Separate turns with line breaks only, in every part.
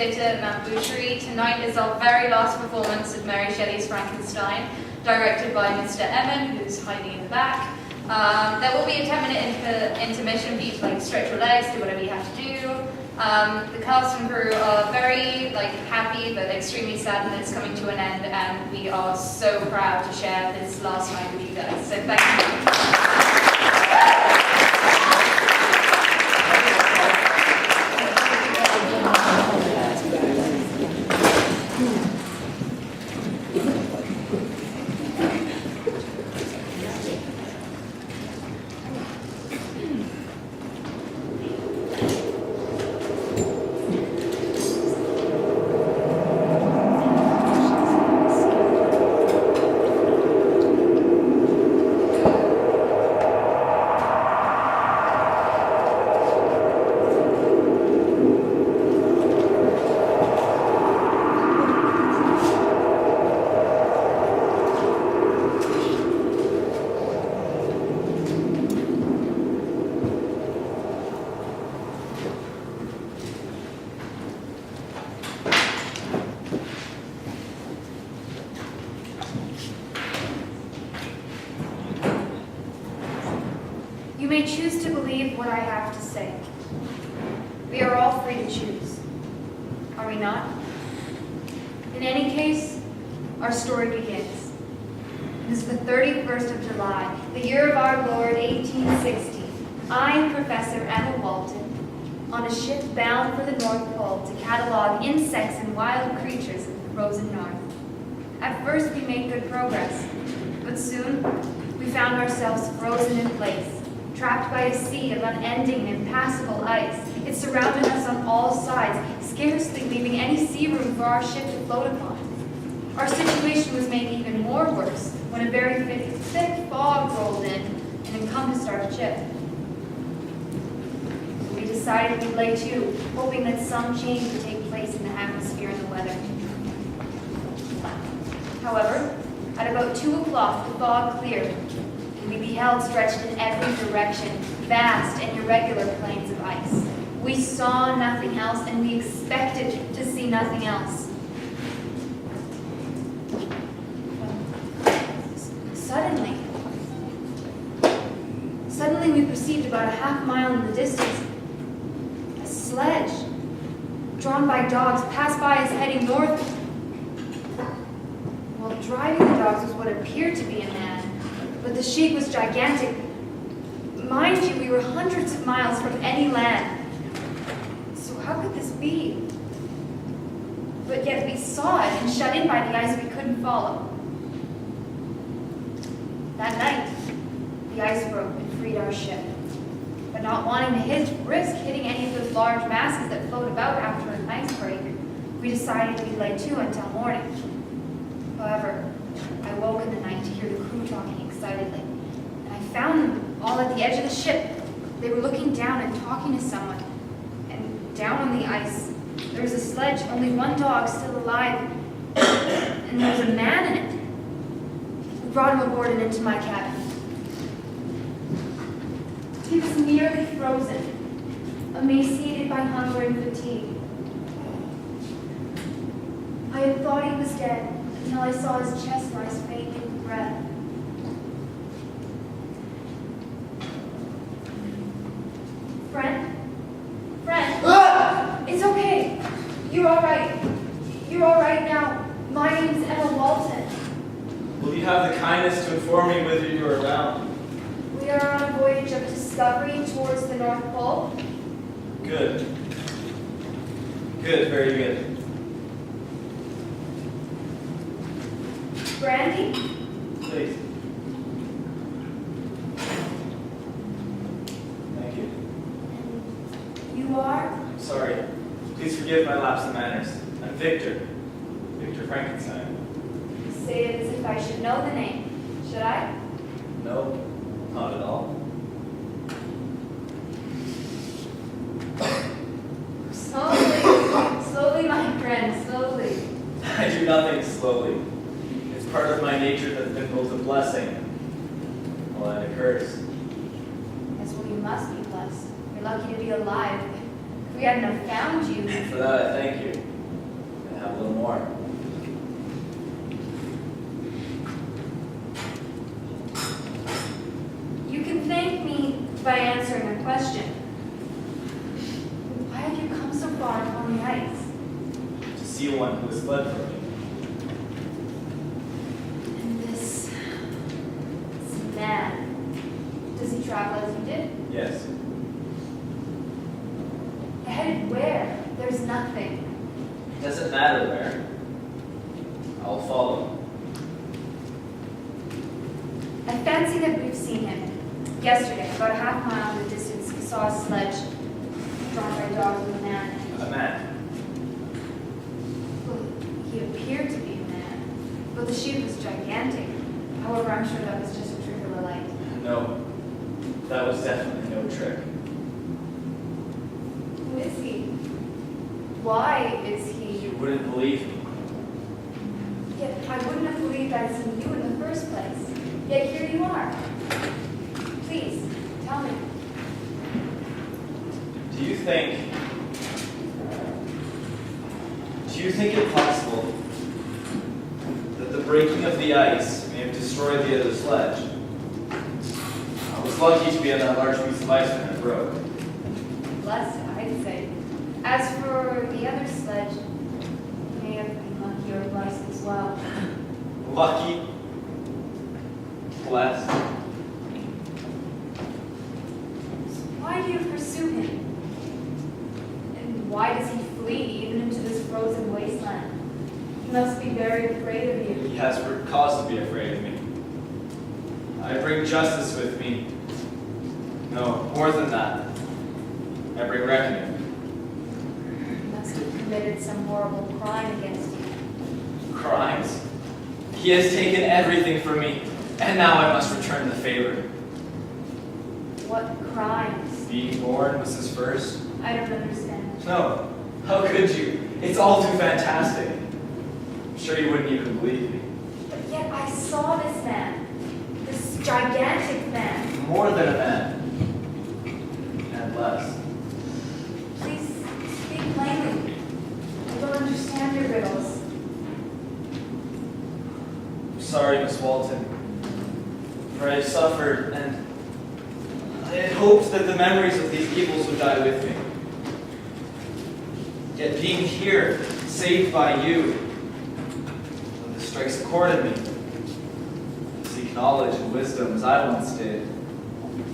Theatre at Mount Boucherie. Tonight is our very last performance of Mary Shelley's Frankenstein, directed by Mr. Emmon, who's hiding in the back. There will be a 10-minute intermission for you to stretch your legs, do whatever you have to do. The cast and crew are very happy but extremely sad that it's coming to an end, and we are so proud to share this last night with you guys. So thank you.
You may choose to believe what I have to say. We are all free to choose. Are we not? In any case, our story begins. It is the 31st of July, the year of our Lord, 1860. I, Professor Emma Walton, on a ship bound for the North Pole to catalog insects and wild creatures of the frozen north. At first, we made good progress, but soon we found ourselves frozen in place, trapped by a sea of unending, impassable ice. It surrounded us on all sides, scarcely leaving any sea room for our ship to float upon. Our situation was made even more worse when a very thick fog rolled in and encompassed our ship. So we decided we'd lay to, hoping that some change would take place in the atmosphere and the weather. However, at about 2 o'clock, the fog cleared, we beheld stretched in every direction vast and irregular plains of ice. We saw nothing else, and we expected to see nothing else. Suddenly we perceived about a half-mile in the distance a sledge drawn by dogs pass by us heading north. While driving the dogs was what appeared to be a man, but the shape was gigantic. Mind you, we were hundreds of miles from any land. So how could this be? But yet we saw it, and shut in by the ice we couldn't follow. That night, the ice broke and freed our ship. But not wanting to risk hitting any of those large masses that float about after an ice break, we decided we'd lay to until morning. However, I woke in the night to hear the crew talking excitedly, and I found them all at the edge of the ship. They were looking down and talking to someone, and down on the ice, there was a sledge, only one dog still alive, and there was a man in it. We brought him aboard and into my cabin. He was nearly frozen, emaciated by hunger and fatigue. I had thought he was dead until I saw his chest rise faintly with breath. Friend? It's okay. You're all right. You're all right now. My name's Emma Walton.
Will you have the kindness to inform me whether you are around?
We are on a voyage of discovery towards the North Pole.
Good. Good, very good.
Brandy?
Please. Thank you.
You are?
I'm sorry. Please forgive my lapse in manners. I'm Victor. Victor Frankenstein.
You say it as if I should know the name. Should I?
No, not at all.
Slowly, my friend, slowly.
I do nothing slowly. It's part of my nature that's been both a blessing and a curse.
Yes, well, you must be blessed. You're lucky to be alive. If we hadn't have found you.
For that, I thank you. have a little more.
You can thank me by answering a question. Why have you come so far upon the ice?
To see one who has fled from me.
And this man, does he travel as you did?
Yes.
Headed where? There's nothing.
It doesn't matter where. I'll follow.
I fancy that we've seen him. Yesterday, about a half mile in the distance, we saw a sledge drawn by dogs with a man.
A man.
Well, he appeared to be a man, but the sheep was gigantic. However, I'm sure that was just a trick of the light.
No, that was definitely no trick.
Who is he? Why is he?
You wouldn't believe me.
Yet I wouldn't have believed I'd seen you in the first place. Yet here you are. Please, tell me.
Do you think it possible that the breaking of the ice may have destroyed the other sledge? I was lucky to be on that large piece of ice when it broke.
Blessed, I'd say. As for the other sledge, you may have been lucky or blessed as well.
Lucky? Blessed?
Why do you pursue him? And why does he flee even into this frozen wasteland? He must be very afraid of you.
He has cause to be afraid of me. I bring justice with me. No, more than that. I bring reckoning.
He must have committed some horrible crime against you.
Crimes? He has taken everything from me, and now I must return the favor.
What crimes?
Being born was his first.
I don't understand.
No, how could you? It's all too fantastic. I'm sure you wouldn't even believe me.
But yet I saw this man. This gigantic man.
More than a man. And less.
Please speak plainly. I don't understand your riddles.
I'm sorry, Miss Walton. For I suffered, and I had hoped that the memories of these evils would die with me. Yet being here, saved by you, when this strikes a chord in me, I seek knowledge and wisdom as I once did.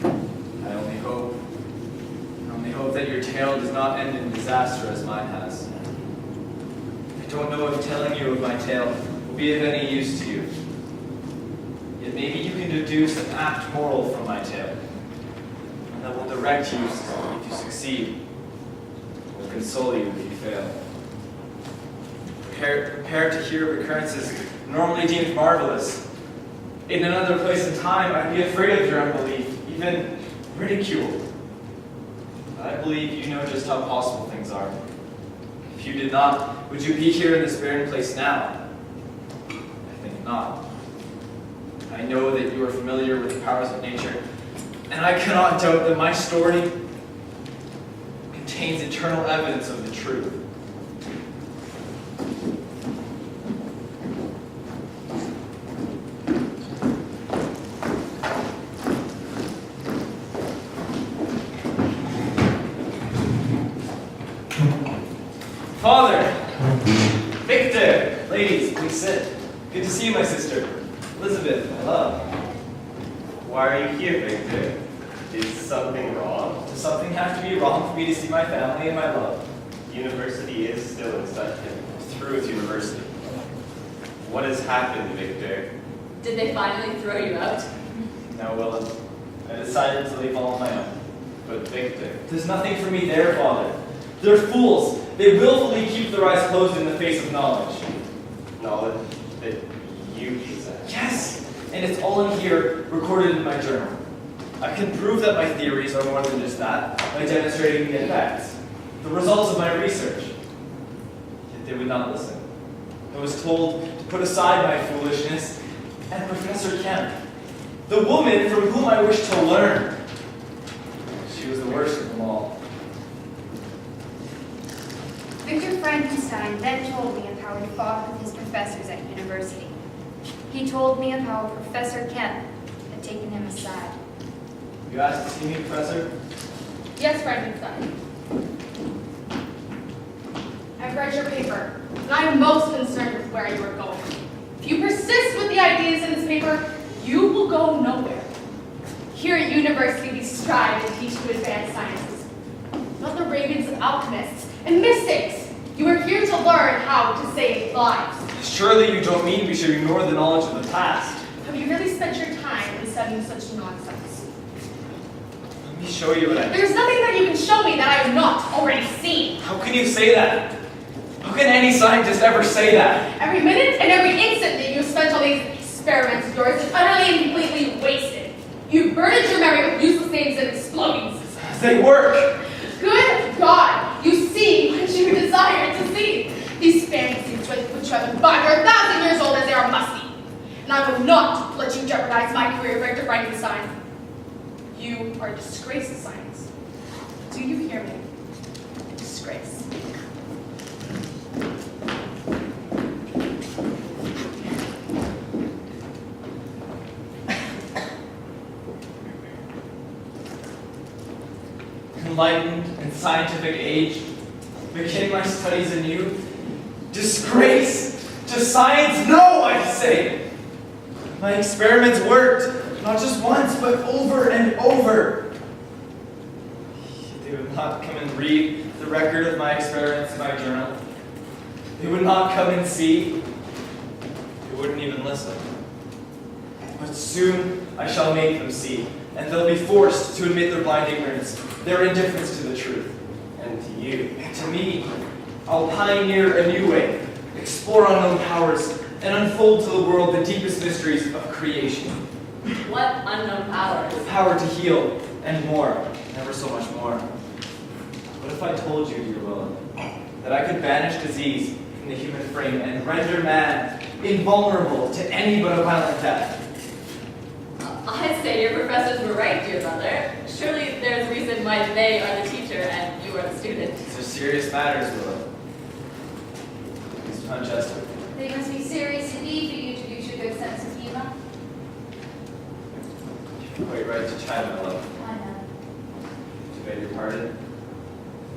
I only hope that your tale does not end in disaster as mine has. I don't know if telling you of my tale will be of any use to you. Yet maybe you can deduce an apt moral from my tale, and that will direct you if you succeed, or console you if you fail. Prepare to hear of occurrences normally deemed marvelous. In another place and time, I'd be afraid of your unbelief, even ridiculed. But I believe you know just how possible things are. If you did not, would you be here in this barren place now? I think not. I know that you are familiar with the powers of nature, and I cannot doubt that my story contains eternal evidence of the truth. Father! Victor! Ladies, please sit. Good to see you, my sister. Elizabeth, my love.
Why are you here, Victor? Is something wrong?
Does something have to be wrong for me to see my family and my love?
University is still in session.
Through with university.
What has happened, Victor?
Did they finally throw you out?
No, Willem. I decided to leave all on my own.
But Victor,
There's nothing for me there, Father. They're fools. They willfully keep their eyes closed in the face of knowledge.
knowledge that you possess.
Yes! And it's all in here, recorded in my journal. I can prove that my theories are more than just that by demonstrating the effects, the results of my research. Yet they would not listen. I was told to put aside my foolishness, and Professor Kemp, the woman from whom I wished to learn, she was the worst of them all.
Victor Frankenstein Frankenstein then told me of how he fought with his professors at university. He told me of how Professor Kemp had taken him aside.
You asked to see me, Professor?
Yes, Frankenstein. I've read your paper, and I am most concerned with where you are going. If you persist with the ideas in this paper, you will go nowhere. Here at university, we strive to teach you advanced sciences, not the ravings of alchemists and mystics. You are here to learn how to save lives.
Surely you don't mean we should ignore the knowledge of the past.
Have you really spent your time in studying such nonsense?
Let me show you what I...
There's nothing that you can show me that I have not already seen.
How can you say that? How can any scientist ever say that?
Every minute and every instant that you have spent on these experiments of yours is utterly and completely wasted. You've burdened your memory with useless names and explodings.
They work!
Good God! You see what you desire to see. These fantasies which are 5 or 1,000 years old as they are musty. And I will not let you jeopardize my career, Victor Frankenstein. You are a disgrace to science. Do you hear me? Disgrace.
Enlightened and scientific age, beginning my studies anew. Disgrace to science? No, I say! My experiments worked, not just once, but over and over. They would not come and read the record of my experiments in my journal. They would not come and see. They wouldn't even listen. But soon I shall make them see, and they'll be forced to admit their blind ignorance, their indifference to the truth.
And to you.
And to me, I'll pioneer a new way, explore unknown powers, and unfold to the world the deepest mysteries of creation.
What unknown powers?
The power to heal, and more, never so much more. What if I told you, dear Willa, that I could banish disease from the human frame and render man invulnerable to any but a violent death?
I'd say your professors were right, dear mother. Surely there's a reason why they are the teacher and you are the student.
These are serious matters, Willa. Please don't jest with me.
They must be serious indeed for you to use your good sense of humor.
You're quite right to chide, my love.
I know.
To beg your pardon.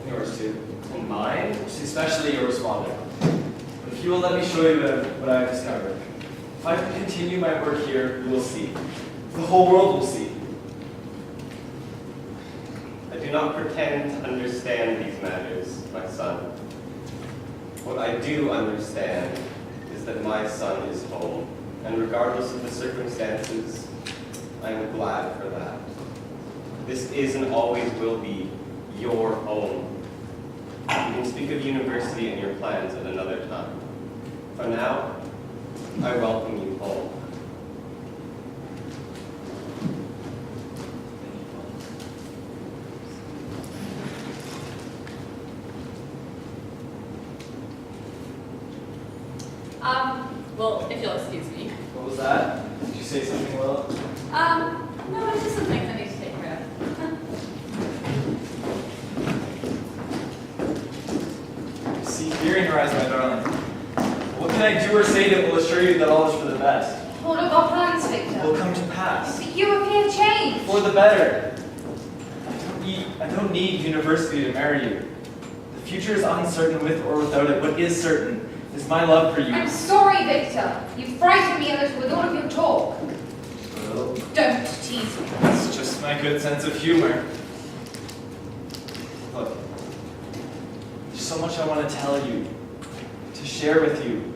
And yours too.
And mine?
Especially yours, Father. But if you will let me show you what I have discovered. If I can continue my work here, you will see. The whole world will see.
I do not pretend to understand these matters, my son. What I do understand is that my son is home, and regardless of the circumstances, I am glad for that. This is and always will be your home. You can speak of university and your plans at another time. For now, I welcome you home.
Well, if you'll excuse me.
What was that? Did you say something, Willa?
No, it's just some things I need to take care of.
See fear in your eyes, my darling. What can I do or say that will assure you that all is for the best?
Hold up our plans, Victor.
Will come to pass.
You appear changed.
For the better. I don't need university to marry you. The future is uncertain with or without it. What is certain is my love for you.
I'm sorry, Victor. You frightened me a little with all of your talk.
Well,
Don't tease me.
it's just my good sense of humor. Look, there's so much I want to tell you, to share with you,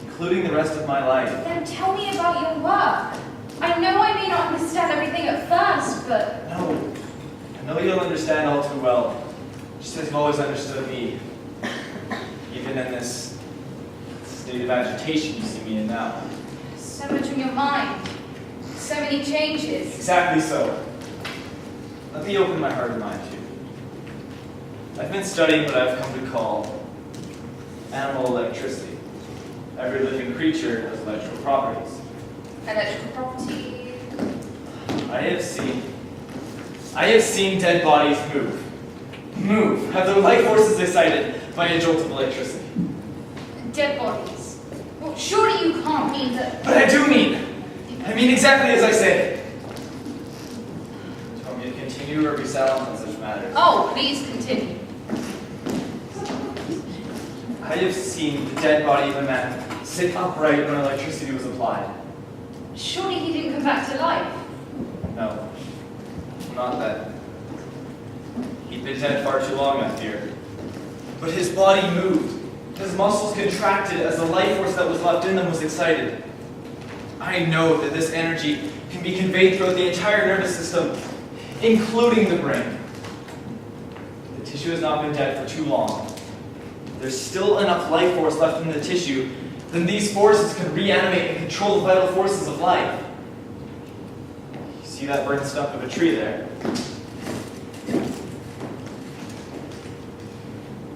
including the rest of my life.
Then tell me about your work. I know I may not understand everything at first, but...
No, I know you'll understand all too well, just as you've always understood me, even in this state of agitation you see me in now.
So much on your mind. So many changes.
Exactly so. Let me open my heart and mind to you. I've been studying what I've come to call animal electricity. Every living creature has electrical properties.
Electrical property.
I have seen dead bodies move. Have their life forces excited by a jolt of electricity.
Dead bodies. Well, surely you can't mean that...
But I do mean! I mean exactly as I say. Do you want me to continue or be silent on such matters?
Oh, please continue.
I have seen the dead body of a man sit upright when electricity was applied.
Surely he didn't come back to life.
No, not that. He'd been dead far too long, I fear. But his body moved. His muscles contracted as the life force that was left in them was excited. I know that this energy can be conveyed throughout the entire nervous system, including the brain. The tissue has not been dead for too long. There's still enough life force left in the tissue, then these forces can reanimate and control the vital forces of life. You see that burnt stump of a tree there?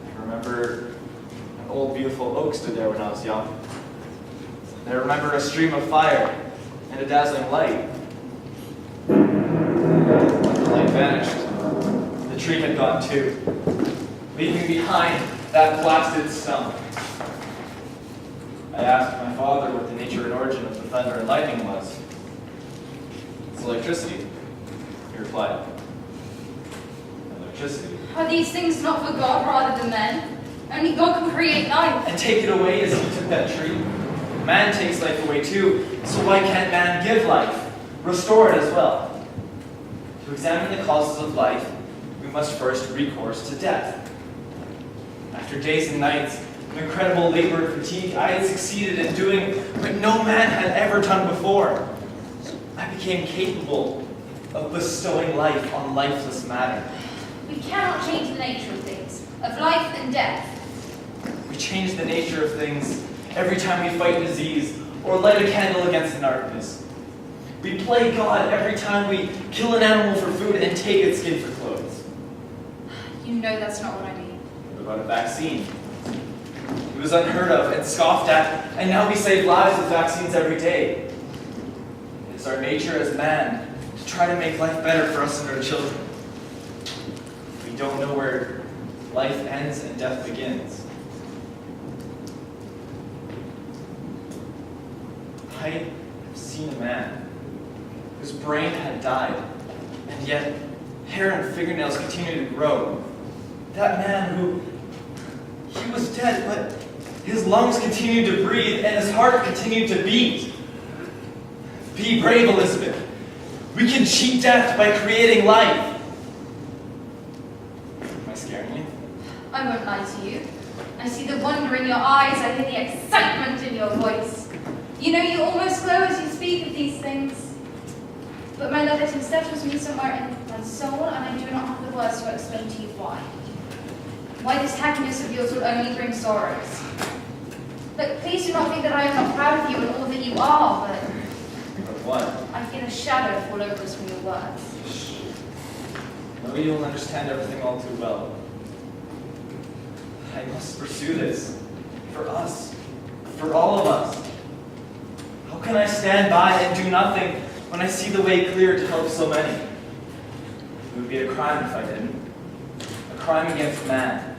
I remember an old beautiful oak stood there when I was young. I remember a stream of fire and a dazzling light. When the light vanished, the tree had gone too, leaving behind that blasted stump. I asked my father what the nature and origin of the thunder and lightning was. It's electricity, he replied. Electricity.
Are these things not for God rather than men? Only God can create life.
And take it away as he took that tree. Man takes life away too, so why can't man give life? Restore it as well. To examine the causes of life, we must first recourse to death. After days and nights of incredible labor and fatigue, I had succeeded in doing what no man had ever done before. I became capable of bestowing life on lifeless matter.
We cannot change the nature of things, of life and death.
We change the nature of things every time we fight disease or light a candle against the darkness. We play God every time we kill an animal for food and take its skin for clothes.
You know that's not what I mean.
What about a vaccine? It was unheard of and scoffed at, and now we save lives with vaccines every day. It's our nature as man to try to make life better for us and our children. We don't know where life ends and death begins. I have seen a man whose brain had died, and yet hair and fingernails continued to grow. That man who, he was dead, but his lungs continued to breathe and his heart continued to beat. Be brave, Elizabeth. We can cheat death by creating life. Am I scaring you?
I won't lie to you. I see the wonder in your eyes, I hear the excitement in your voice. You know, you almost glow as you speak of these things. But my love, it instead was me somewhere in my soul, and I do not have the words to explain to you why. Why this happiness of yours will only bring sorrows. Look, please do not think that I am not proud of you and all that you are, but
Of what?
I feel a shadow fall over us from your words.
Shh. No, you'll understand everything all too well. I must pursue this. For us. For all of us. How can I stand by and do nothing when I see the way clear to help so many? It would be a crime if I didn't. A crime against man.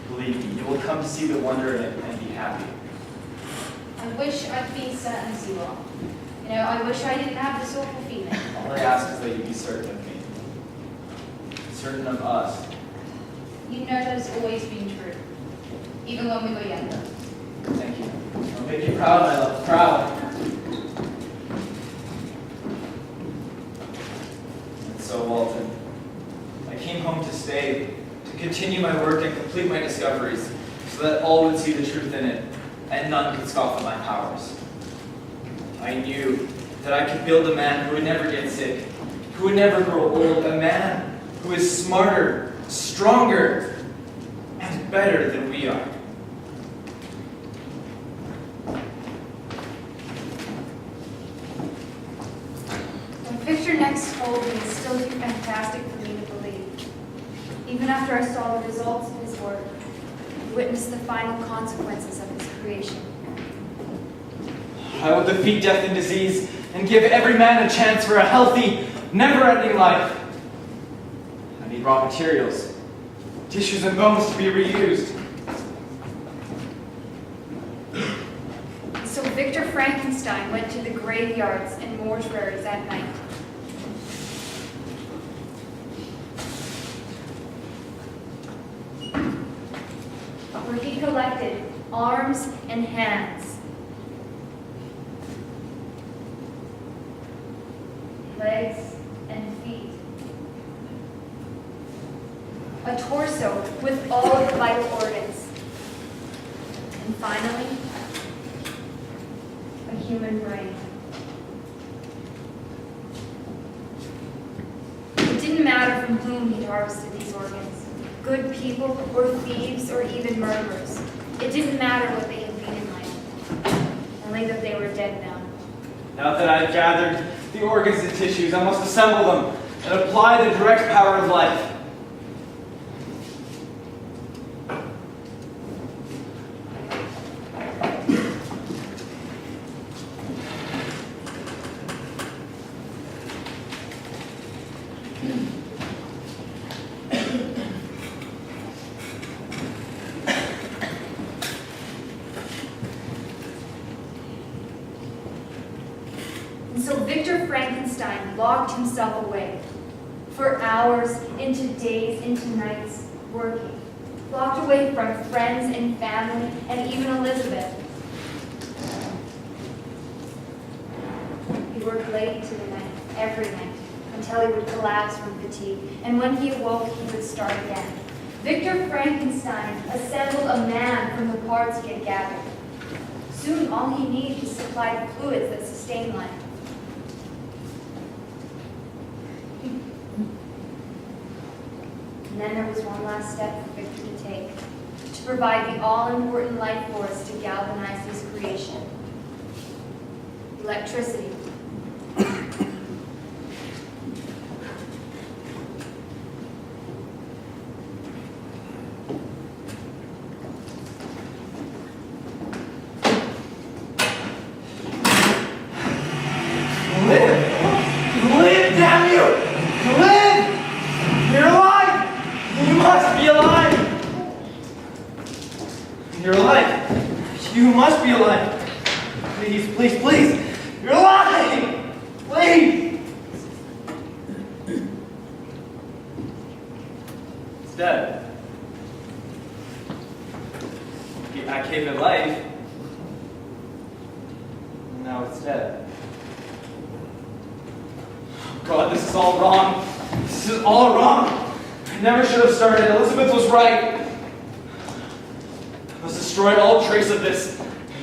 Believe me, you will come to see the wonder in it and be happy.
I wish I'd be certain as you are. You know, I wish I didn't have this awful feeling.
All I ask is that you be certain of me. Certain of us.
You know that has always been true. Even when we were younger.
Thank you. I'll make you proud, my love. Proud. And so, Walton, I came home to stay, to continue my work and complete my discoveries, so that all would see the truth in it, and none could scoff at my powers. I knew that I could build a man who would never get sick, who would never grow old, a man who is smarter, stronger, and better than we are.
The picture next told me is still too fantastic for me to believe. Even after I saw the results of his work, and witnessed the final consequences of his creation.
I will defeat death and disease and give every man a chance for a healthy, never-ending life. I need raw materials, tissues and bones to be reused.
So Victor Frankenstein went to the graveyards and mortuaries at night. Where he collected arms and hands, legs and feet, a torso with all of the vital organs, and finally, a human brain. It didn't matter from whom he'd harvested these organs, good people or thieves or even murderers. It didn't matter what they had been in life, only that they were dead now.
Now that I've gathered the organs and tissues, I must assemble them and apply the direct power of life.
And so Victor Frankenstein locked himself away for hours, into days, into nights, working. Locked away from friends and family, and even Elizabeth. He worked late into the night, every night, until he would collapse from fatigue. And when he awoke, he would start again. Victor Frankenstein assembled a man from the parts he had gathered. Soon, all he needed was to supply the fluids that sustain life. And then there was one last step for Victor to take, to provide the all-important life force to galvanize his creation. Electricity.
Live, damn you! Live! You're alive! You must be alive! You're alive! You must be alive! Please, please, please! You're alive! Please! It's dead. I gave it life. Now it's dead. God, this is all wrong. This is all wrong. I never should have started. Elizabeth was right. I must destroy all trace of this.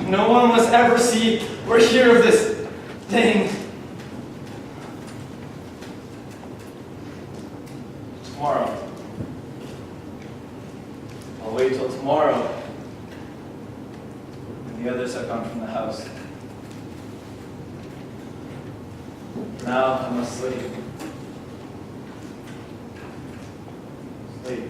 No one must ever see or hear of this thing. Tomorrow. I'll wait till tomorrow. When the others have gone from the house. Now I must sleep. Sleep.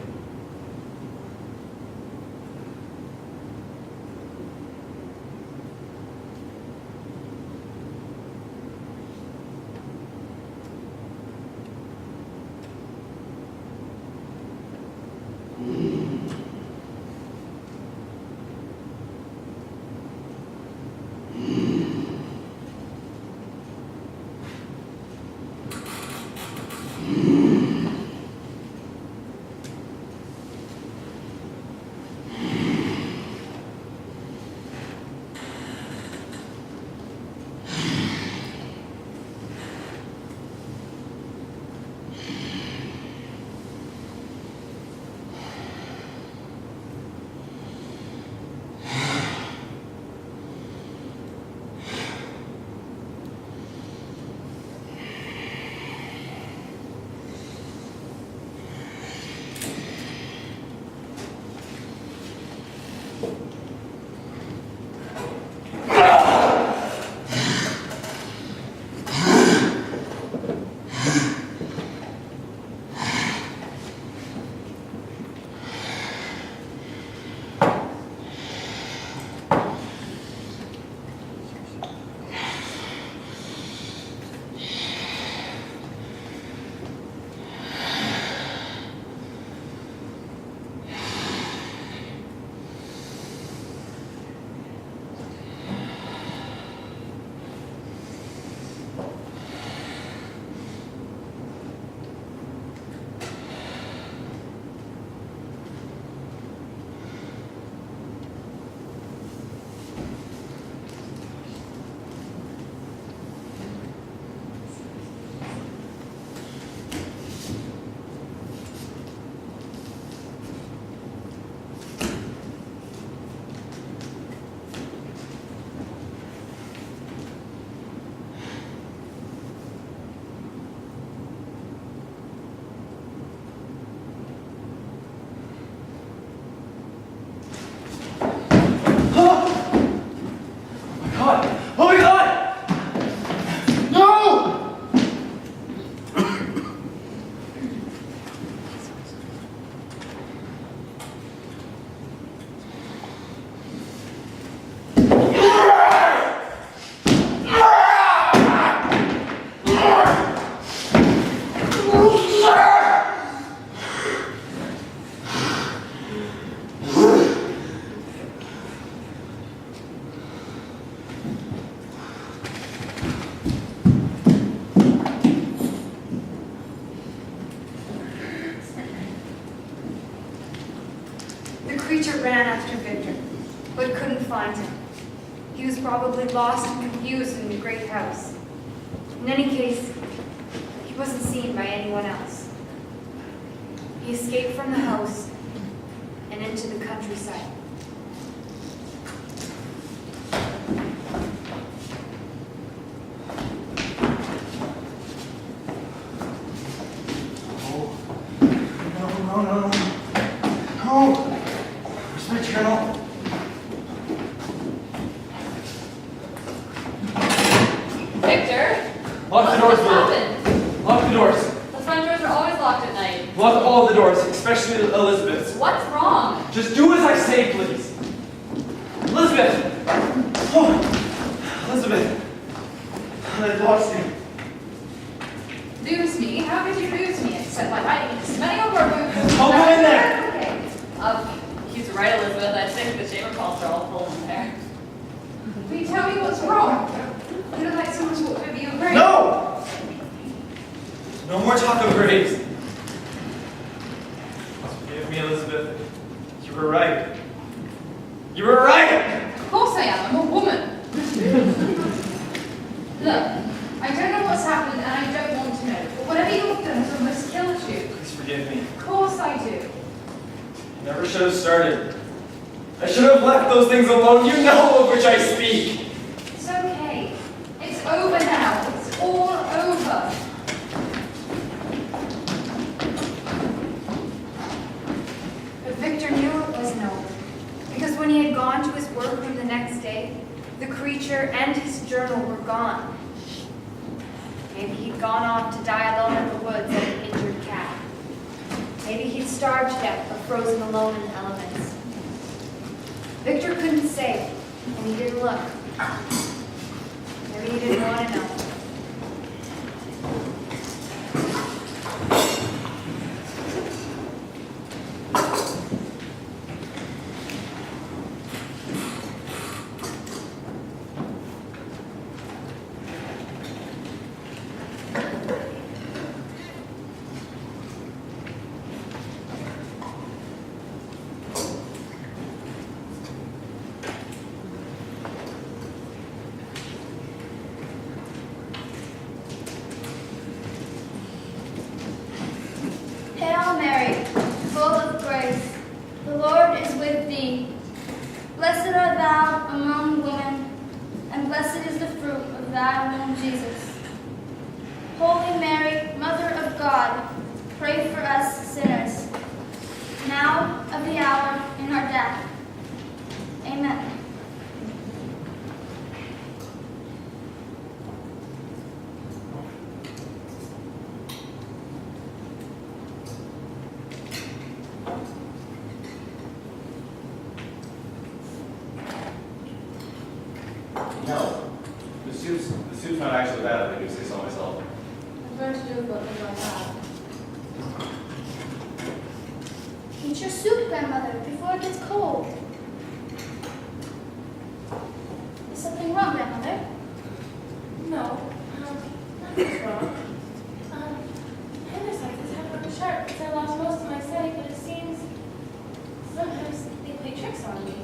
creature ran after Victor, but couldn't find him. He was probably lost and confused in the great house. In any case, he wasn't seen by anyone else. He escaped from the house and into the countryside.
No. Where's my journal?
Victor?
Lock the doors,
What's
Will.
happened?
Lock the doors.
The front doors are always locked at night.
Lock all of the doors, especially Elizabeth's.
What's wrong?
Just do as I say, please. Elizabeth! Oh, Elizabeth! I lost you.
Lose me? How did you lose me? Except by hiding in smelling over boots.
I'll go in there.
Okay. He's right, Elizabeth. I think the chamber calls are all full in there. Will you tell me what's wrong? I don't like someone to walk over your grave.
No! No more talk of graves. Forgive me, Elizabeth. You were right. You were right!
Of course I am. I'm a woman. Look, I don't know what's happened and I don't want to know. But whatever you've done has almost killed you.
Please forgive me.
Of course I do.
I never should have started. I should have left those things alone. You know of which I speak.
It's okay. It's over now. It's all over.
But Victor knew it wasn't over, because when he had gone to his workroom the next day, the creature and his journal were gone. Maybe he'd gone off to die alone in the woods like an injured cat. Maybe he'd starved to death or frozen alone in the elements. Victor couldn't say, and he didn't look. Maybe he didn't want to know.
Hail Mary, full of grace, the Lord is with thee. Blessed art thou among women, and blessed is the fruit of thy womb, Jesus. Holy Mary, Mother of God, pray for us sinners, now of the hour in our death. Amen.
No. The suit's not actually bad, if I do say so myself.
I'm going to do what I have.
Eat your soup, grandmother, before it gets cold. Is something wrong, grandmother?
No, nothing's wrong. Appendicitis have run sharp because I lost most of my sight, but it seems sometimes they play tricks on me.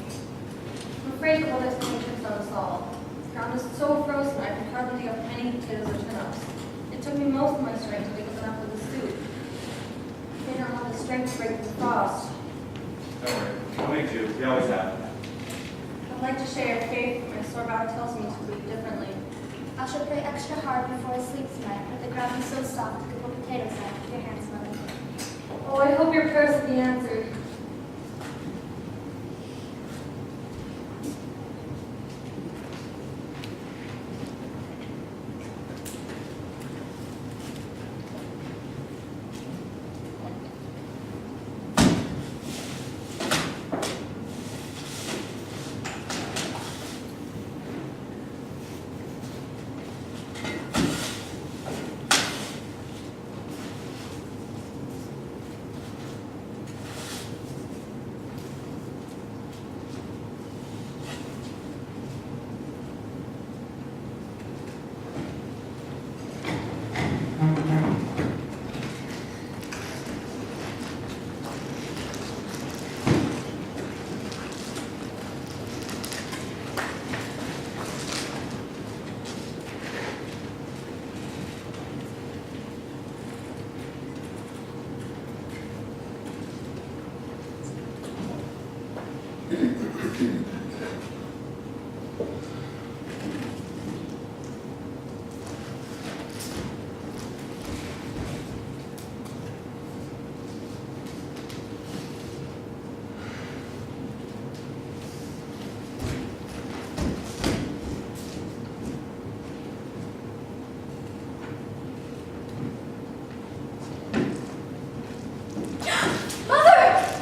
I'm afraid of all this tricks on us all. The ground is so frozen I can hardly dig up any potatoes or turnips. It took me most of my strength to wake up enough for the soup. They don't have the strength to break the frost.
Don't worry. I'll make do. We always have.
I'd like to share your faith, but my sore back tells me to believe differently.
I shall pray extra hard before I sleep tonight, but the ground is so soft you could put potatoes on it with your hands, mother.
Oh, I hope your prayers will be answered.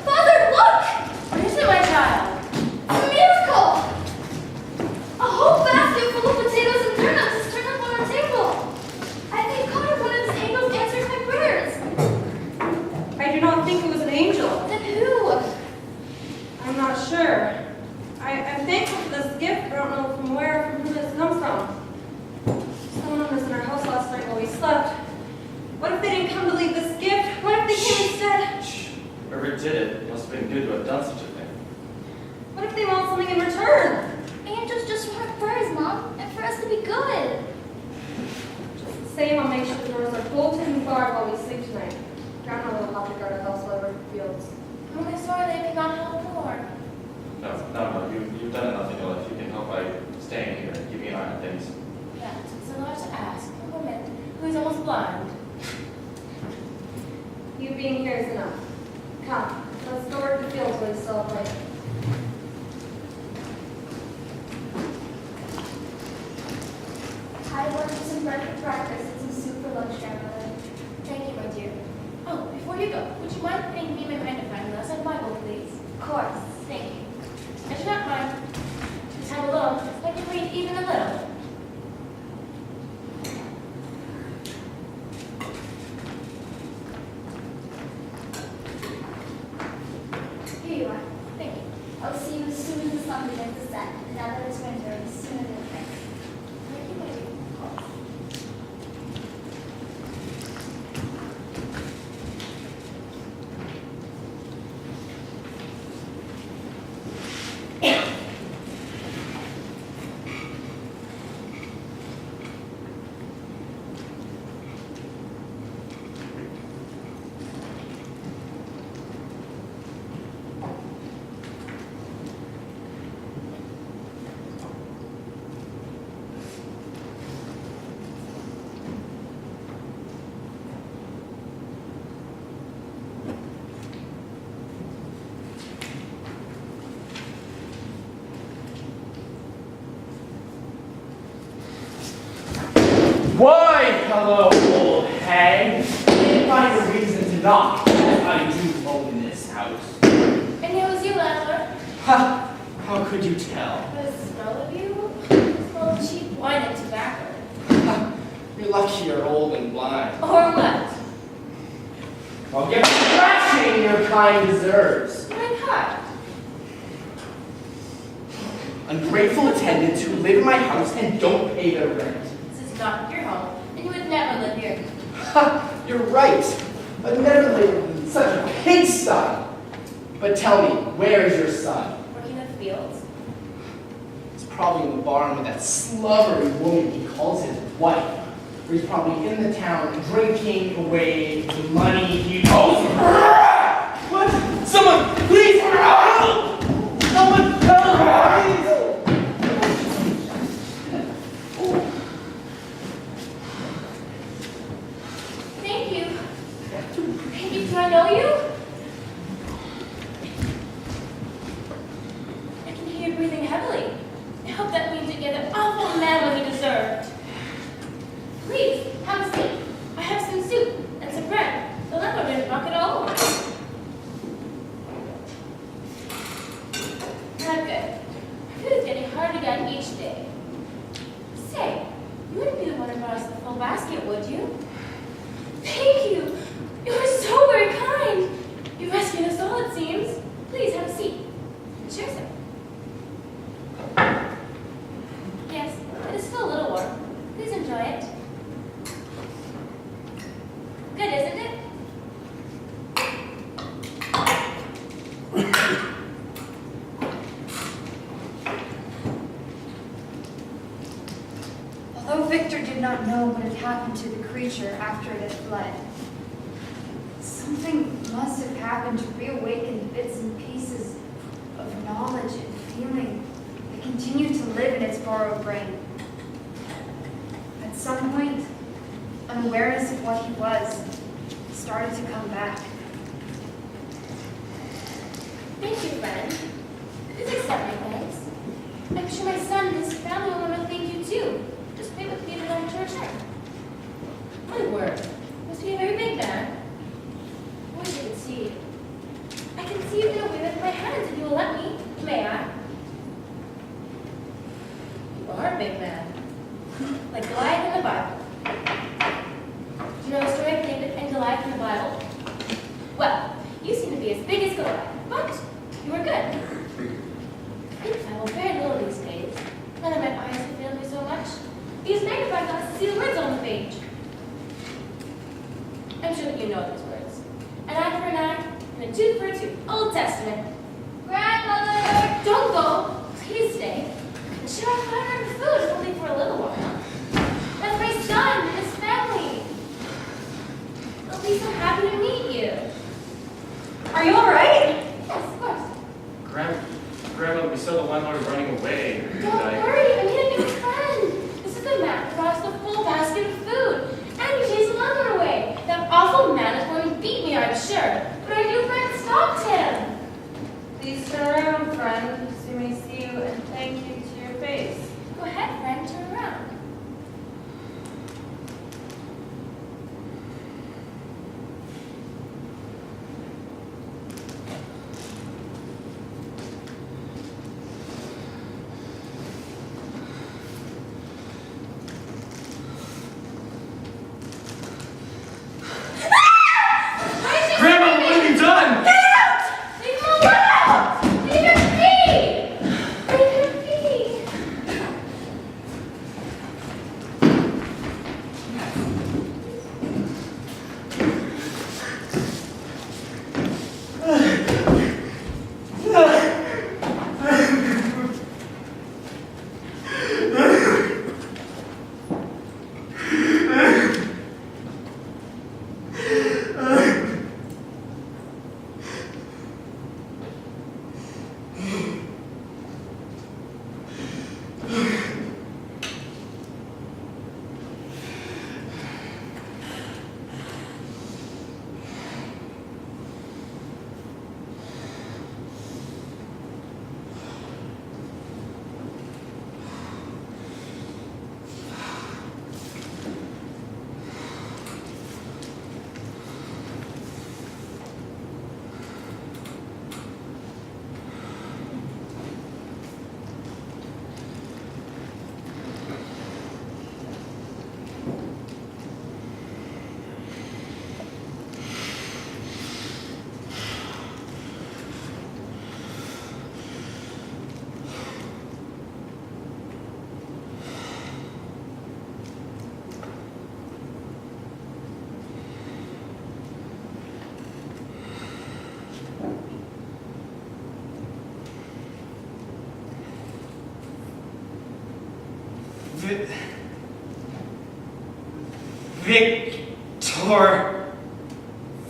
Father, look!
What is it, my child?
A miracle! A whole basket full of potatoes and turnips is turned up on our table. I think God of one of his angels answered my prayers.
I do not think it was an angel.
Then who?
I'm not sure. I'm thankful for this gift, but I don't know from where or from who this comes from. Someone was in our house last night while we slept. What if they didn't come to leave this gift? What if they came instead?
Shh. Whoever did it must have been good to have done such a thing.
What if they want something in return?
Angels just want our prayers, Mom, and for us to be good.
Just the same, I'll make sure the doors are bolted and barred while we sleep tonight. Grandma will have to guard our house while we're in the fields.
I'm only sorry they did not help more.
No, you've done enough in your life. You can help by staying here and keeping an eye on things.
That is a lot to ask a woman who is almost blind.
You being here is enough. Come, let's go work the fields while we celebrate.
I ordered some bread for breakfast and some soup for lunch, Grandmother.
Thank you, my dear. Oh, before you go, would you mind putting me my magnifying glass and Bible, please?
Of course.
Thank you. I do not mind. Just have a look. I can read even a little.
Here you are.
Thank you.
I'll see you as soon as the sun begins to set. And now that it's winter, as soon as it rains.
Thank you, my dear.
Why, hello, old hag. Can't find a reason to knock, as I do own this house.
And it was you, landlord.
Ha! How could you tell?
The smell of you? The smell of cheap wine and tobacco.
Ha! You're lucky you're old and blind.
Or what?
I'll get the thrashing your kind deserves.
My God.
Ungrateful attendants who live in my house and don't pay their rent.
This is not your home, and you would never live here.
Ha! You're right. I've never lived in such a pigsty. But tell me, where is your son?
Working the fields.
He's probably in the barn with that slubbery woman he calls his wife. Or he's probably in the town drinking away the money he owes. What? Someone, please help! Someone help, please!
Thank you. Thank you. Do I know you? I can hear you breathing heavily. I hope that means you get an awful man what he deserved. Please, have a seat. I have some soup and some bread. The landlord didn't knock it all over. Not good. Food is getting harder to get each day. Say, you wouldn't be the one who brought us the full basket, would you? Thank you. You are so very kind. You rescued us all, it seems. Please have a seat. Sure, sir. Yes, it is still a little warm. Please enjoy it. Good, isn't it?
Although Victor did not know what had happened to the creature after it had fled, something must have happened to reawaken bits and pieces of knowledge and feeling that continued to live in its borrowed brain. At some point, an awareness of what he was started to come back.
Thank you, friend. Please accept my thanks. I'm sure my son and his family will want to thank you too. Just wait with me for them to return. My word, must be a very big man. I wish I could see you. I can see you in a way with my hands if you will let me. May I? You are a big man. Like Goliath in the Bible. Do you know the story of David and Goliath in the Bible? Well, you seem to be as big as Goliath, but you are good. I travel very little these days. None of my eyes have failed me so much. These magnifying glasses see the words on the page. I'm sure that you know these words. An eye for an eye, and a tooth for a tooth. Old Testament.
Grandmother!
Don't go. Please stay. And share our fire and food, if only for a little while. That's my son and his family. They'll be so happy to meet you.
Are you all right?
Yes, of course.
Grandma, we saw the landlord running away.
Don't worry, I'm here to be a friend. This is the man who brought us the full basket of food. And he chased the landlord away. That awful man is going to beat me, I'm sure. But our new friend stopped him.
Please turn around, friend, so we may see you and thank you to your face.
Go ahead, friend, turn around.
Grandma, what have you done?
Leave him alone! Leave him be! Leave him be!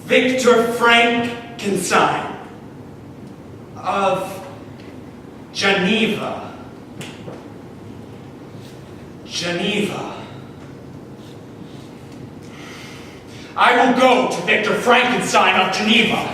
Victor Frankenstein of Geneva. I will go to Victor Frankenstein of Geneva.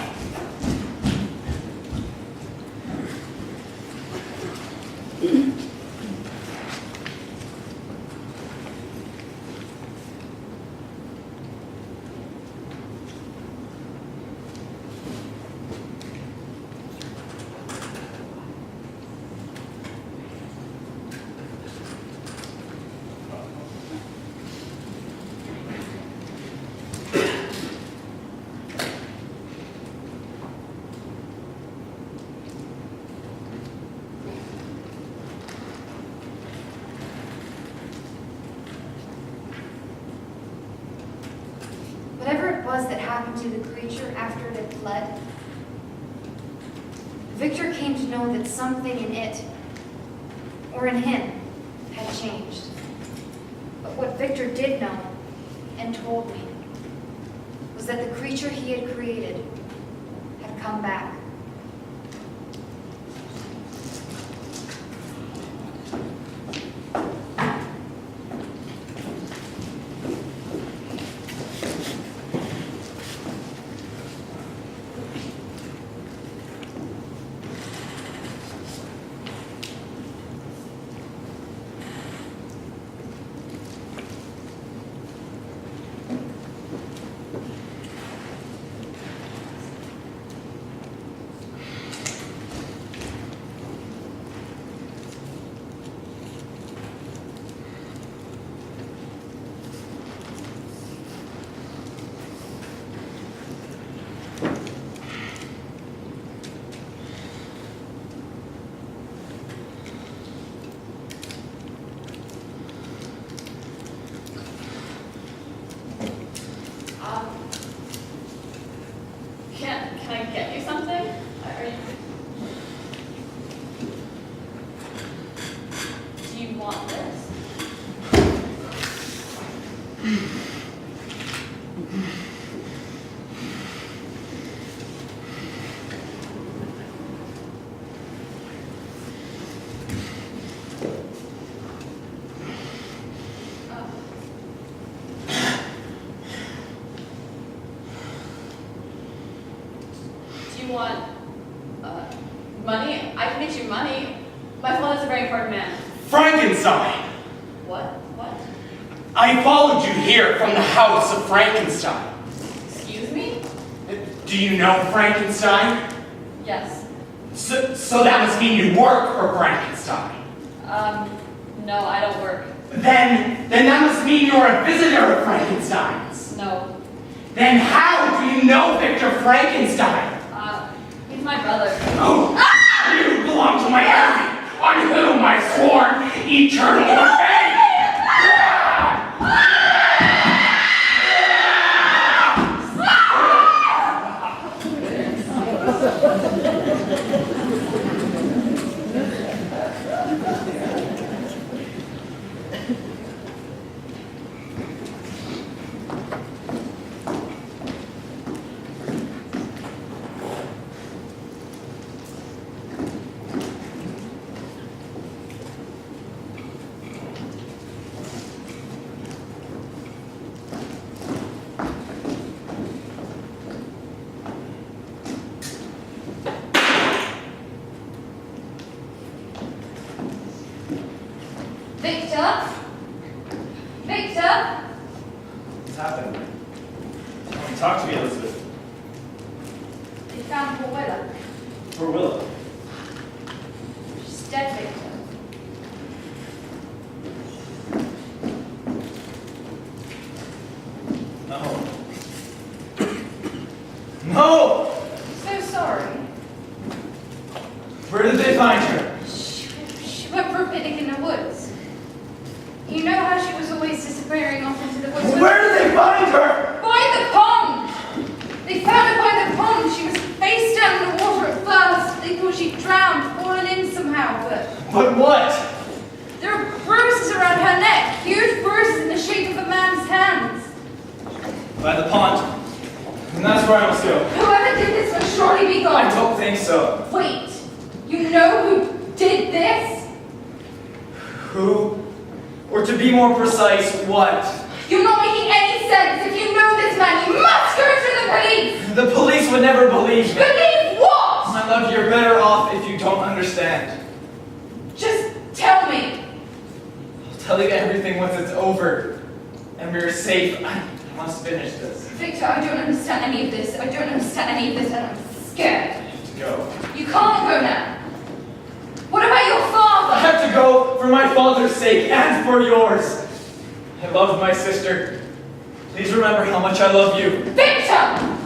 Whatever it was that happened to the creature after it had fled, Victor came to know that something in it, or in him, had changed. But what Victor did know, and told me, was that the creature he had created had come back.
you want money? I can get you money. My father's a very important man.
Frankenstein!
What? What?
I followed you here from the house of Frankenstein.
Excuse me?
Do you know Frankenstein?
Yes.
So that must mean you work for Frankenstein.
No, I don't work.
Then that must mean you're a visitor of Frankenstein's.
No.
Then how do you know Victor Frankenstein?
He's my brother.
Oh, you belong to my enemy, on whom I swore eternal revenge!
Victor? Victor?
What's happened? Talk to me, Elizabeth.
They found poor Willa.
Poor Willa.
She's dead, Victor.
No. No!
So sorry.
Where did they find her?
She went for a picnic in the woods. You know how she was always disappearing off into the woods?
Where did they find her?
By the pond! They found her by the pond. She was face down in the water at first. They thought she'd drowned, fallen in somehow,
But what?
there are bruises around her neck. Huge bruises in the shape of a man's hands.
By the pond. And that's where I must go.
Whoever did this must surely be gone.
I don't think so.
Wait, you know who did this?
Who? Or to be more precise, what?
You're not making any sense. If you know this man, you must go to the police.
The police would never believe me.
Believe what?
My love, you're better off if you don't understand.
Just tell me.
I'll tell you everything once it's over. And we're safe. I must finish this.
Victor, I don't understand any of this. I don't understand any of this, and I'm scared.
I have to go.
You can't go now. What about your
I
father?
have to go for my father's sake and for yours. I love my sister. Please remember how much I love you.
Victor!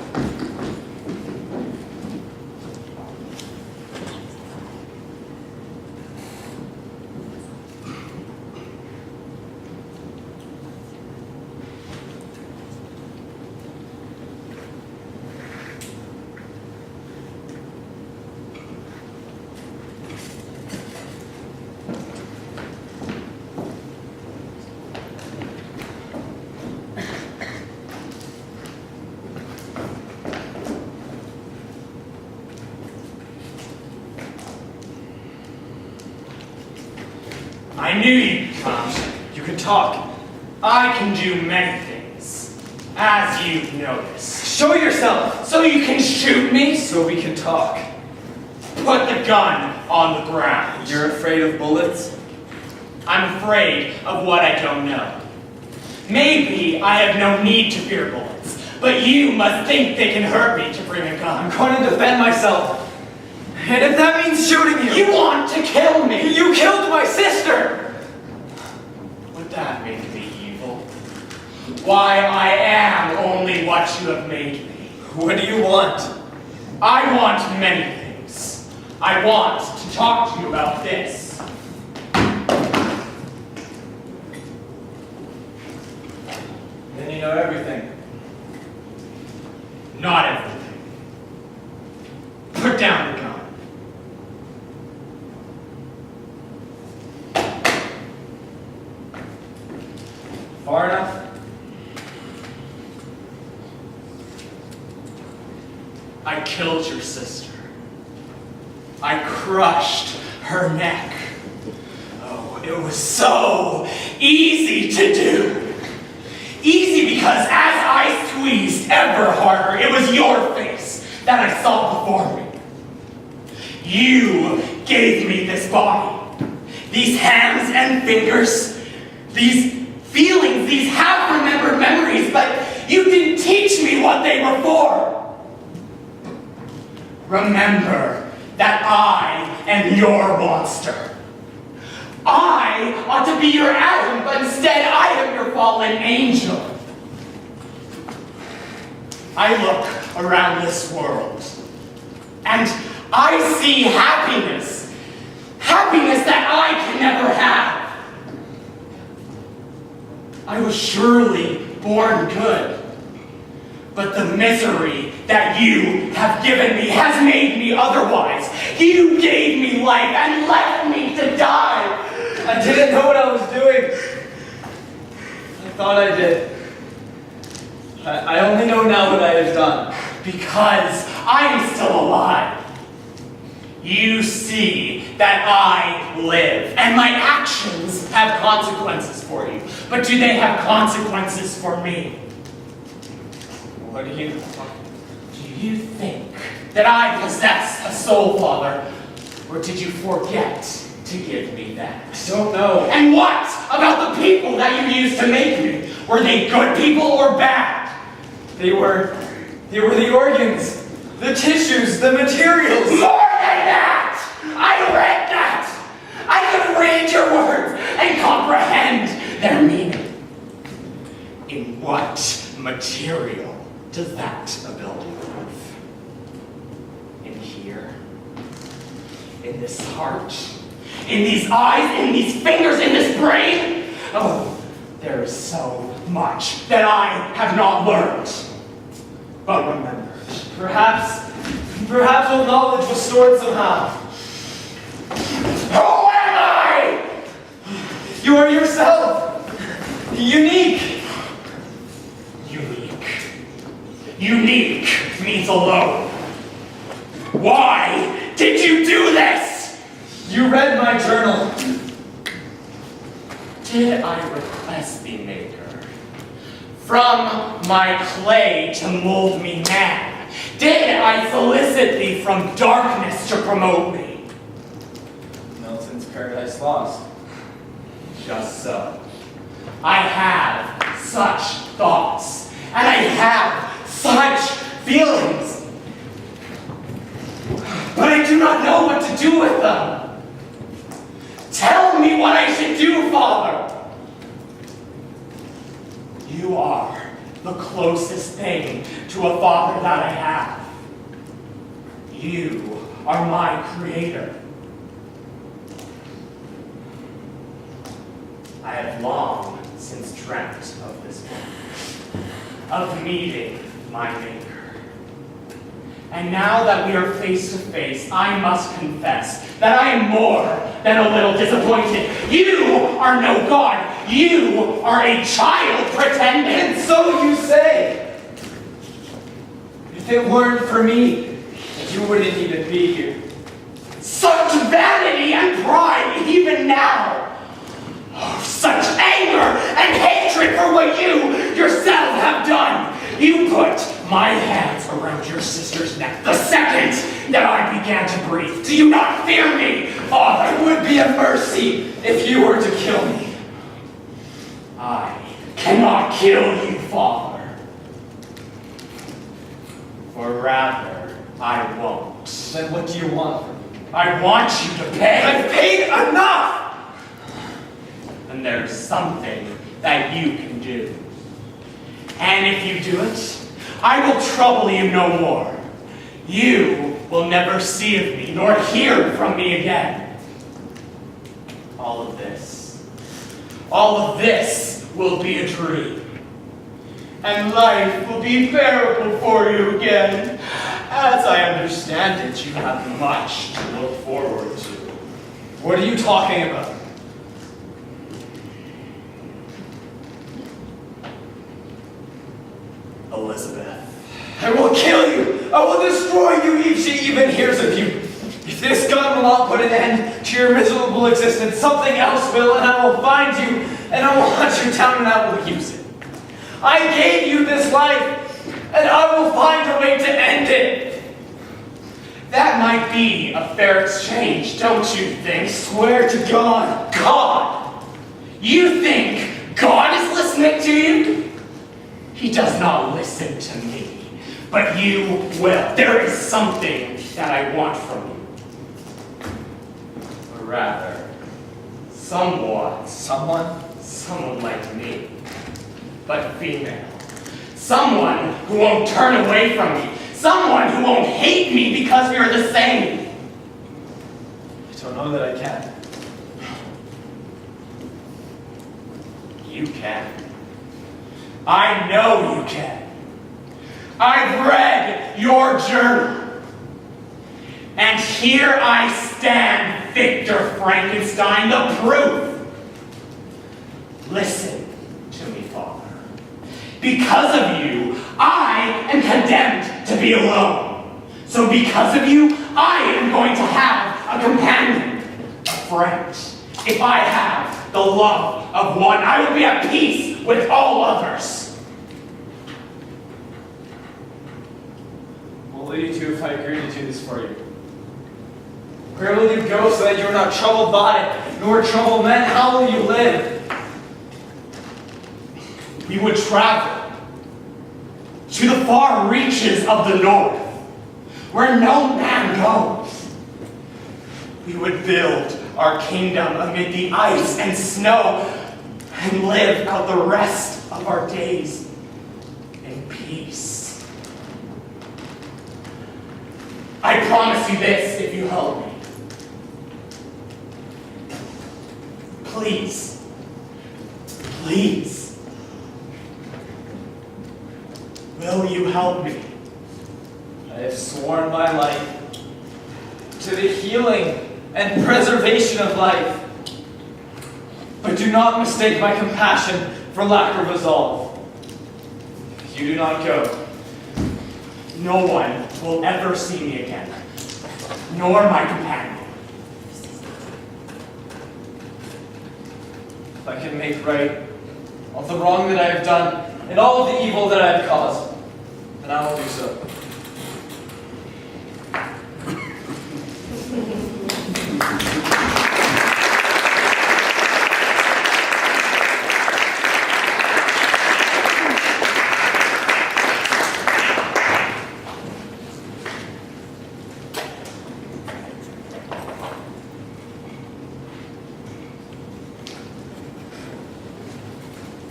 I knew you'd come.
You can talk.
I can do many things, as you've noticed.
Show yourself
So you can shoot me?
so we can talk.
Put the gun on the ground.
You're afraid of bullets?
I'm afraid of what I don't know. Maybe I have no need to fear bullets, but you must think they can hurt me to bring a
I'm
gun.
going to defend myself. And if that means shooting you,
You want to kill me?
you killed my sister!
Would that make me evil? Why, I am only what you have made me.
What do you want?
I want many things. I want to talk to you about this.
Then you know everything.
Not everything. Put down the gun.
Far enough?
I killed your sister. I crushed her neck. Oh, it was so easy to do. Easy because as I squeezed ever harder, it was your face that that I saw before me. You gave me this body, these hands and fingers, these feelings, these half-remembered memories, but you didn't teach me what they were for. Remember that I am your monster. I ought to be your Adam, but instead I am your fallen angel. I look around this world, and I see happiness. Happiness that I can never have. I was surely born good, but the misery that you have given me has made me otherwise. You gave me life and left me to die.
I didn't know what I was doing. I thought I did. I only know now what I have done.
Because I am still alive. You see that I live, and my actions have consequences for you. But do they have consequences for me?
What do you...
Do you think that I possess a soul, Father? Or did you forget to give me that?
I don't know.
And what about the people that you used to make me? Were they good people or bad?
They were the organs, the tissues, the materials.
More than that! I read that! I could read your words and comprehend their meaning. In what material does that ability live? In here? In this heart? In these eyes? In these fingers? In this brain? Oh, there is so much that I have not learned. But remember,
Perhaps old knowledge was stored somehow.
who am I?
You are yourself. Unique.
Unique. Unique means alone. Why did you do this?
You read my journal.
Did I request the Maker from my clay to mold me man? Did I solicit thee from darkness to promote me?
Milton's Paradise Lost.
Just so. I have such thoughts, and I have such feelings. But I do not know what to do with them. Tell me what I should do, Father. You are the closest thing to a father that I have. You are my creator. I have long since dreamt of this moment, of meeting my Maker. And now that we are face to face, I must confess that I am more than a little disappointed. You are no God. You are a child pretending.
And so you say. If it weren't for me, you wouldn't even be here.
Such vanity and pride even now. Oh, such anger and hatred for what you yourself have done. You put my hands around your sister's neck the second that I began to breathe. Do you not fear me, Father?
It would be a mercy if you were to kill me.
I cannot kill you, Father. Or rather, I won't.
Then what do you want from me?
I want you to pay.
I've paid enough!
And there's something that you can do. And if you do it, I will trouble you no more. You will never see of me, nor hear from me again. All of this will be a dream. And life will be bearable for you again. As I understand it, you have much to look forward to.
What are you talking about?
Elizabeth.
I will kill you! I will destroy you if she even hears of you! If this gun will not put an end to your miserable existence, something else will, and I will find you, and I will hunt you down, and I will use it. I gave you this life, and I will find a way to end it!
might be a fair exchange, don't you think?
Swear to God.
God! You think God is listening to you? He does not listen to me, but you will. There is something that I want from you. Or rather, someone like me, but female. Someone who won't turn away from me. Someone who won't hate me because we are the same.
I don't know that I can.
You can. I know you can. I've read your journal. And here I stand, Victor Frankenstein, the proof. Listen to me, Father. Because of you, I am condemned to be alone. So because of you, I am going to have a companion, a friend. If I have the love of one, I will be at peace with all others.
What will you do if I agree to do this for you? Where will you go so that you are not troubled by it, nor trouble men? How will you live?
We would travel to the far reaches of the north, where no man goes. We would build our kingdom amid the ice and snow and live out the rest of our days in peace. I promise you this if you help me. Please. Please. Will you help me?
I have sworn my life to the healing and preservation of life. But do not mistake my compassion for lack of resolve. If you do not go,
No one will ever see me again, nor my companion.
if I can make right of the wrong that I have done and all of the evil that I have caused, then I will do so.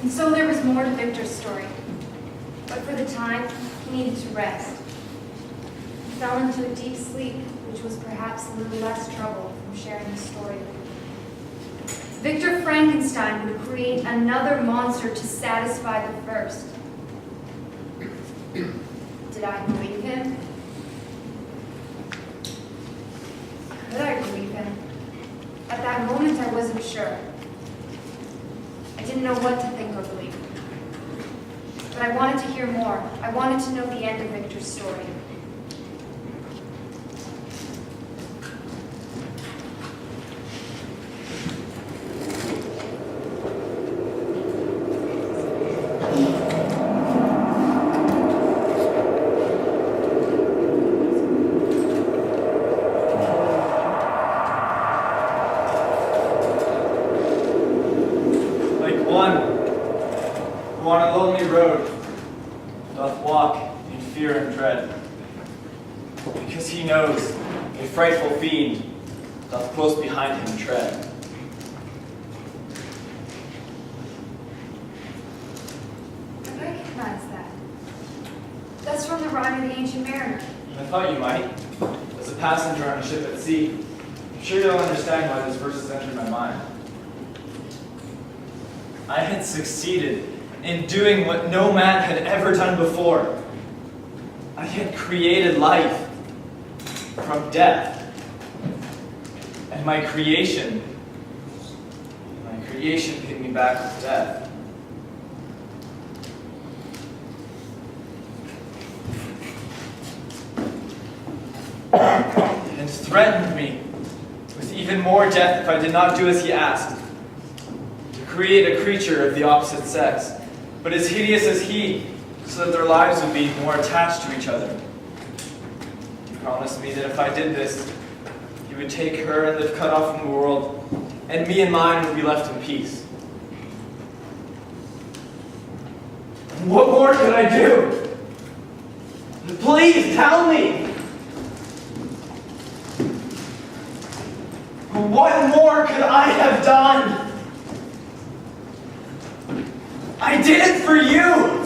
And so there was more to Victor's story. But for the time, he needed to rest. He fell into a deep sleep, which was perhaps a little less trouble from sharing the story. Victor Frankenstein would create another monster to satisfy the first. Did I believe him? Could I believe him? At that moment, I wasn't sure. I didn't know what to think or believe. But I wanted to hear more. I wanted to know the end of Victor's story.
Who on a lonely road doth walk in fear and dread, because he knows a frightful fiend doth close behind him tread.
I recognize that. That's from the rhyme of the Ancient Mariner.
I thought you might. As a passenger on a ship at sea, I'm sure you'll understand why this verse has entered my mind. I had succeeded in doing what no man had ever done before. I had created life from death. And my creation paid me back with death. And threatened me with even more death if I did not do as he asked. To create a creature of the opposite sex, but as hideous as he, so that their lives would be more attached to each other. promised me that if I did this, he would take her and live cut off from the world, and me and mine would be left in peace. What more could I do? Please tell me! What more could I have done? I did it for you!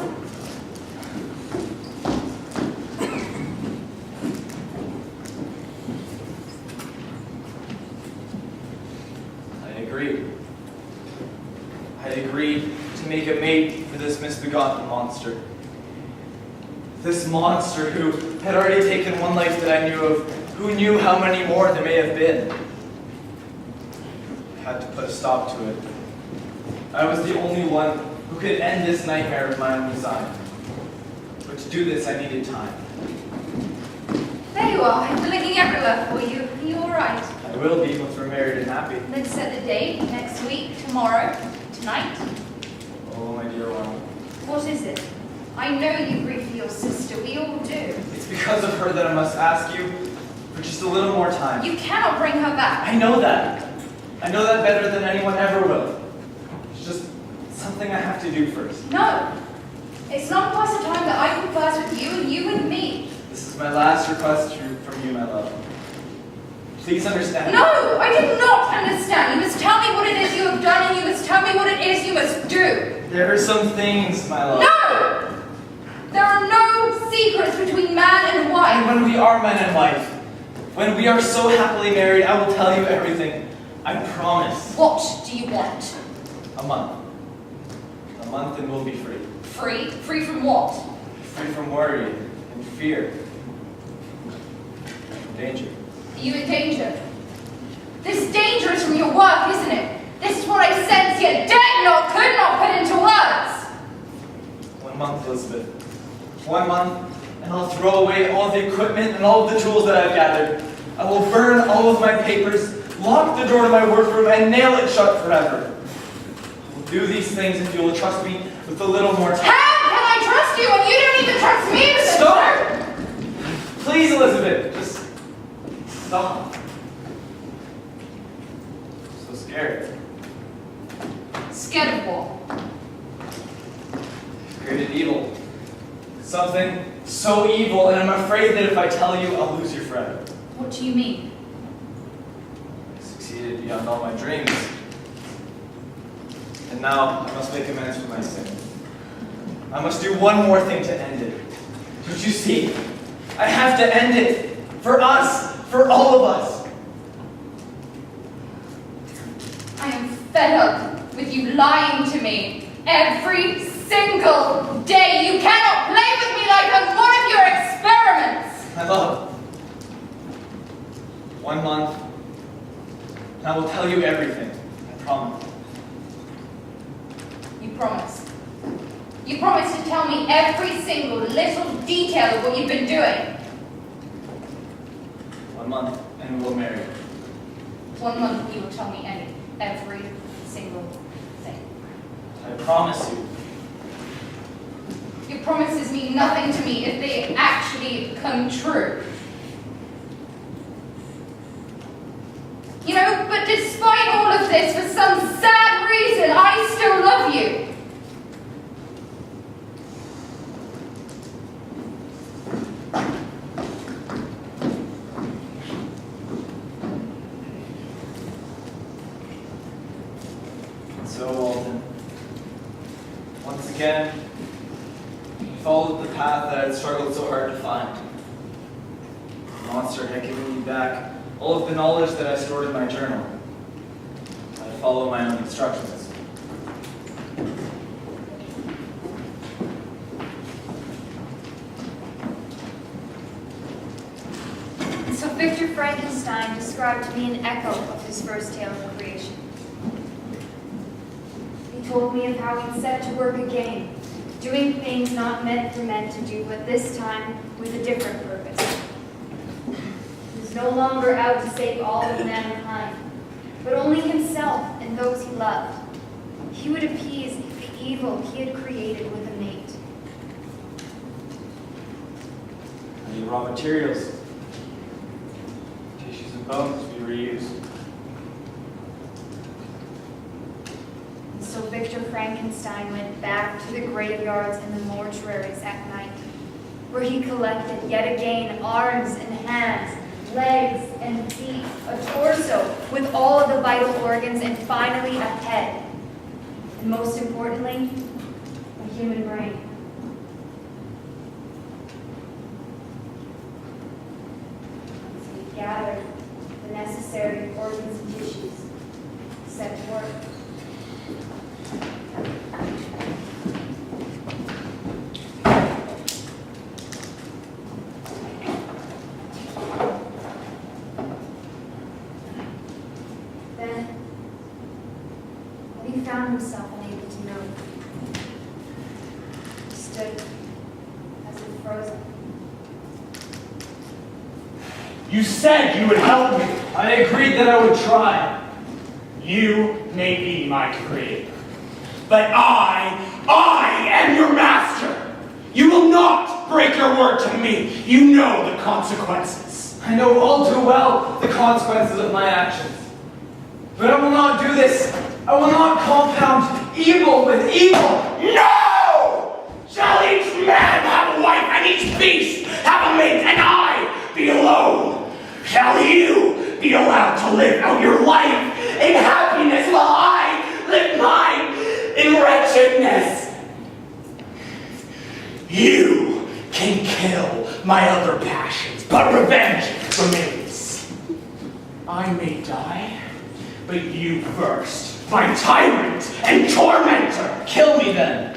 I agreed to make a mate for this misbegotten monster. This monster who had already taken one life that I knew of, who knew how many more there may have been. I had to put a stop to it. I was the only one who could end this nightmare of my own design. But to do this, I needed time.
There you are. I've been looking everywhere for you. Are you all right?
I will be once we're married and happy.
Let's set the date. Next week, tomorrow, tonight.
Oh, my dear one.
What is it? I know you grieve for your sister. We all do.
It's because of her that I must ask you for just a little more time.
You cannot bring her back.
I know that. I know that better than anyone ever will. It's just something I have to do first.
No. It's not past the time that I can first with you and you with me.
This is my last request from you, my love. Please understand.
No, I did not understand. You must tell me what it is you have done and you must tell me what it is you must do.
There are some things, my love.
No! There are no secrets between man and wife.
And when we are man and wife, when we are so happily married, I will tell you everything. I promise.
What do you want?
A month. A month and we'll be free.
Free? Free from what?
Free from worry and fear. And danger.
Are you in danger? This danger is from your work, isn't it? This is what I sense yet could not put into words.
1 month, Elizabeth. 1 month, and I'll throw away all the equipment and all of the tools that I've gathered. I will burn all of my papers, lock the door to my workroom, and nail it shut forever. I will do these things if you will trust me with a little more time.
How can I trust you when you don't even trust me with
Stop! Please, Elizabeth, just stop. I'm so scared.
Scared of what?
I've created evil. Something so evil, and I'm afraid that if I tell you, I'll lose you forever.
What do you mean?
I succeeded beyond all my dreams. And now I must make amends for my sin. I must do one more thing to end it. Don't you see? I have to end it. For us. For all of us.
I am fed up with you lying to me every single day. You cannot play with me like I'm one of your experiments.
My love. 1 month. And I will tell you everything. I promise.
You promised. You promised to tell me every single little detail of what you've been doing.
1 month, and we'll marry.
1 month you will tell me every single thing.
I promise you.
Your promises mean nothing to me if they actually come true. You know, but despite all of this, for some sad reason, I still love you.
So, Walden, once again, you followed the path that I'd struggled so hard to find. The monster had given me back all of the knowledge that I stored in my journal. I'd follow my own instructions.
So Victor Frankenstein described to me an echo of his first tale of creation. He told me of how he'd set to work again, doing things not meant for men to do, but this time with a different purpose. He was no longer out to save all of mankind, but only himself and those he loved. He would appease the evil he had created with a mate.
I need raw materials. bones to be reused.
And so Victor Frankenstein went back to the graveyards and the mortuaries at night, where he collected yet again arms and hands, legs and feet, a torso with all of the vital organs, and finally a head. And most importantly, a human brain. So he gathered the necessary organs and tissues, set to work. Then, when he found himself unable to move, he stood as if frozen.
You said you would help me.
I agreed that I would try.
You may be my creator, but I am your master. You will not break your word to me. You know the consequences.
I know all too well the consequences of my actions. But I will not do this. I will not compound evil with evil.
No! Shall each man have a wife and each beast have a mate and I be alone? Shall you be allowed to live out your life in happiness while I live mine in wretchedness? You can kill my other passions, but revenge remains. I may die, but you first, my tyrant and tormentor.
Kill me then.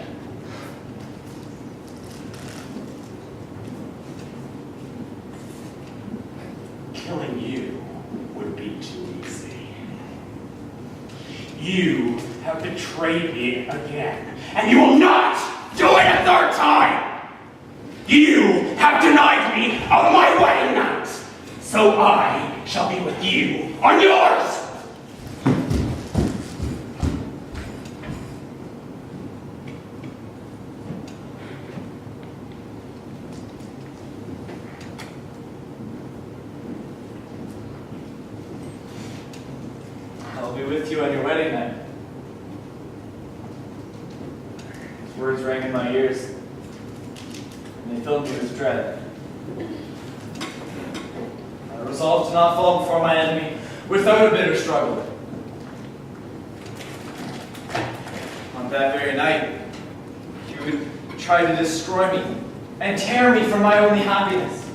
Killing you would be too easy. You have betrayed me again, and you will not do it a third time! You have denied me of my wedding night, so I shall be with you on yours!
I'll be with you on your wedding night. His words rang in my ears, and they filled me with dread. I resolved to not fall before my enemy without a bitter struggle. On that very night, he would try to destroy me and tear me from my only happiness.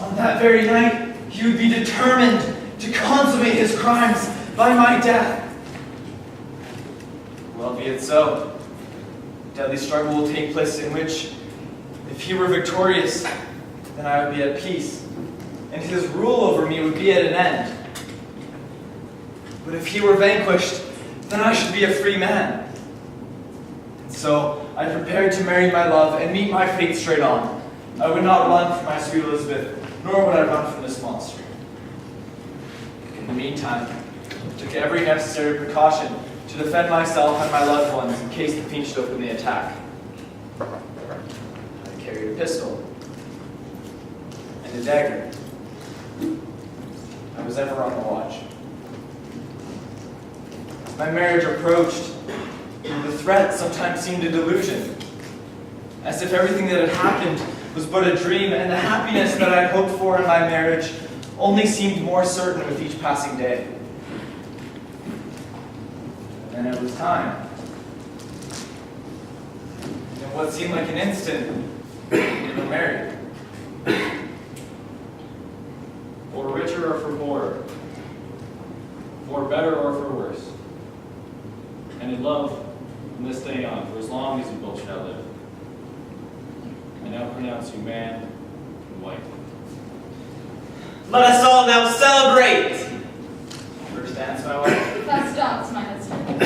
On that very night, he would be determined to consummate his crimes by my death. Well, be it so. A deadly struggle will take place in which, if he were victorious, then I would be at peace, and his rule over me would be at an end. But if he were vanquished, then I should be a free man. And so I prepared to marry my love and meet my fate straight on. I would not run from my sweet Elizabeth, nor would I run from this monster. In the meantime, I took every necessary precaution to defend myself and my loved ones in case the fiend should open the attack. I carried a pistol and a dagger. I was ever on the watch. As my marriage approached, the threat sometimes seemed a delusion, as if everything that had happened was but a dream, and the happiness that I had hoped for in my marriage only seemed more certain with each passing day. And then it was time. In what seemed like an instant, we were married.
For richer or for poorer, for better or for worse. And in love, from this day on, for as long as you both shall live. I now pronounce you man and wife.
Let us all now celebrate!
First dance, my wife.
Let's dance, my husband.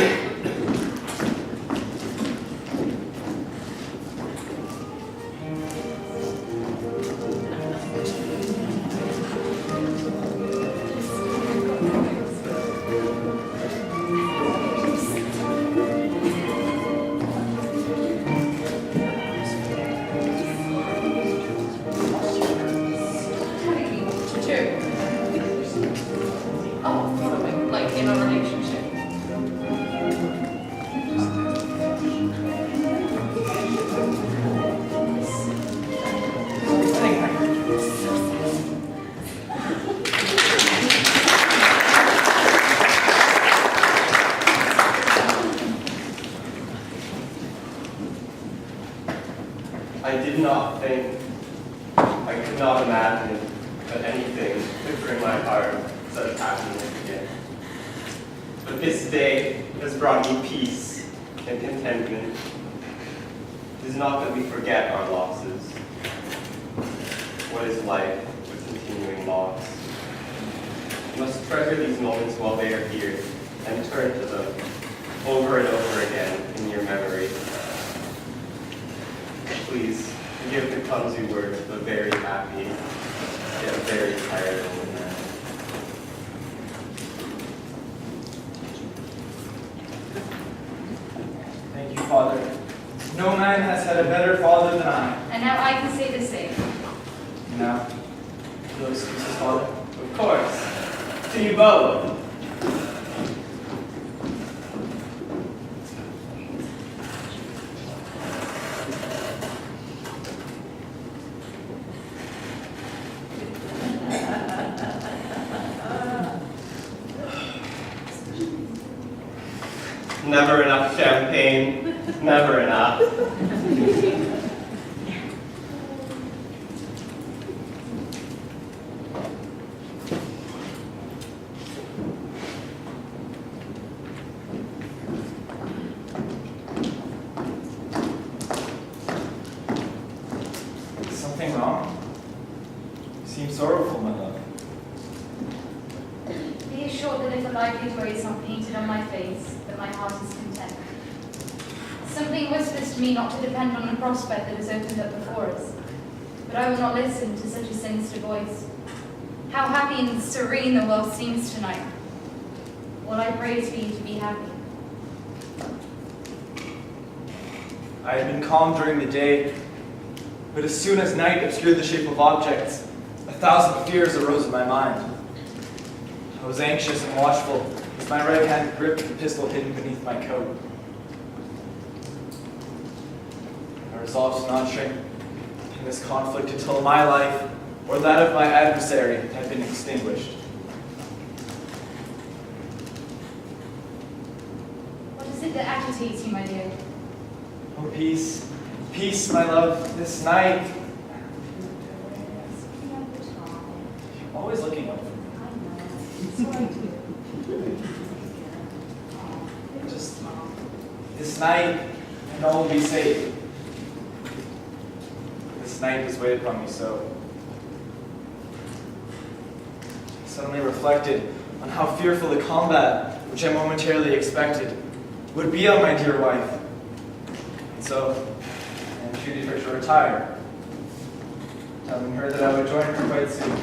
Two.
did not think, I could not imagine that anything could bring my heart such happiness again. But this day has brought me peace and contentment. It is not that we forget our losses. What is life but continuing loss? You must treasure these moments while they are here and turn to them over and over again in your memory. Please give the clumsy words of a very happy yet very tired old man.
Thank you, Father. No man has had a better father than I.
And now I can say the same.
Now, no excuses, Father.
Of course, to you both. Never enough champagne, never enough.
Is something wrong? You seem sorrowful, my love.
Be assured that if a lively joy is not painted on my face, that my heart is content. Something whispers to me not to depend on the prospect that is opened up before us, but I will not listen to such a sinister voice. How happy and serene the world seems tonight. Well, I praise for you to be happy.
I had been calm during the day, but as soon as night obscured the shape of objects, 1,000 fears arose in my mind. I was anxious and watchful as my right hand gripped the pistol hidden beneath my coat. I resolved to not shrink in this conflict until my life or that of my adversary had been extinguished.
What is it that agitates you, my dear?
Oh, peace, peace, my love, this night. You're always looking up for me. Just this night, and all will be safe. This night has waited upon me so. I suddenly reflected on how fearful the combat, which I momentarily expected, would be on my dear wife. And so, I entreated her to retire, telling her that I would join her quite soon.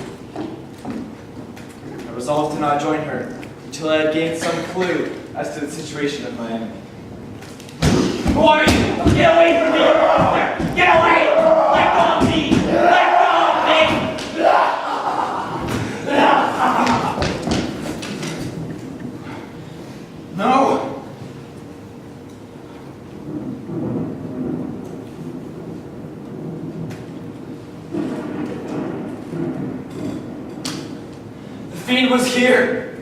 I resolved to not join her until I had gained some clue as to the situation of my enemy.
Who are you? Get away from me! Get away! Let go of me! Let go of me!
No! The fiend was here,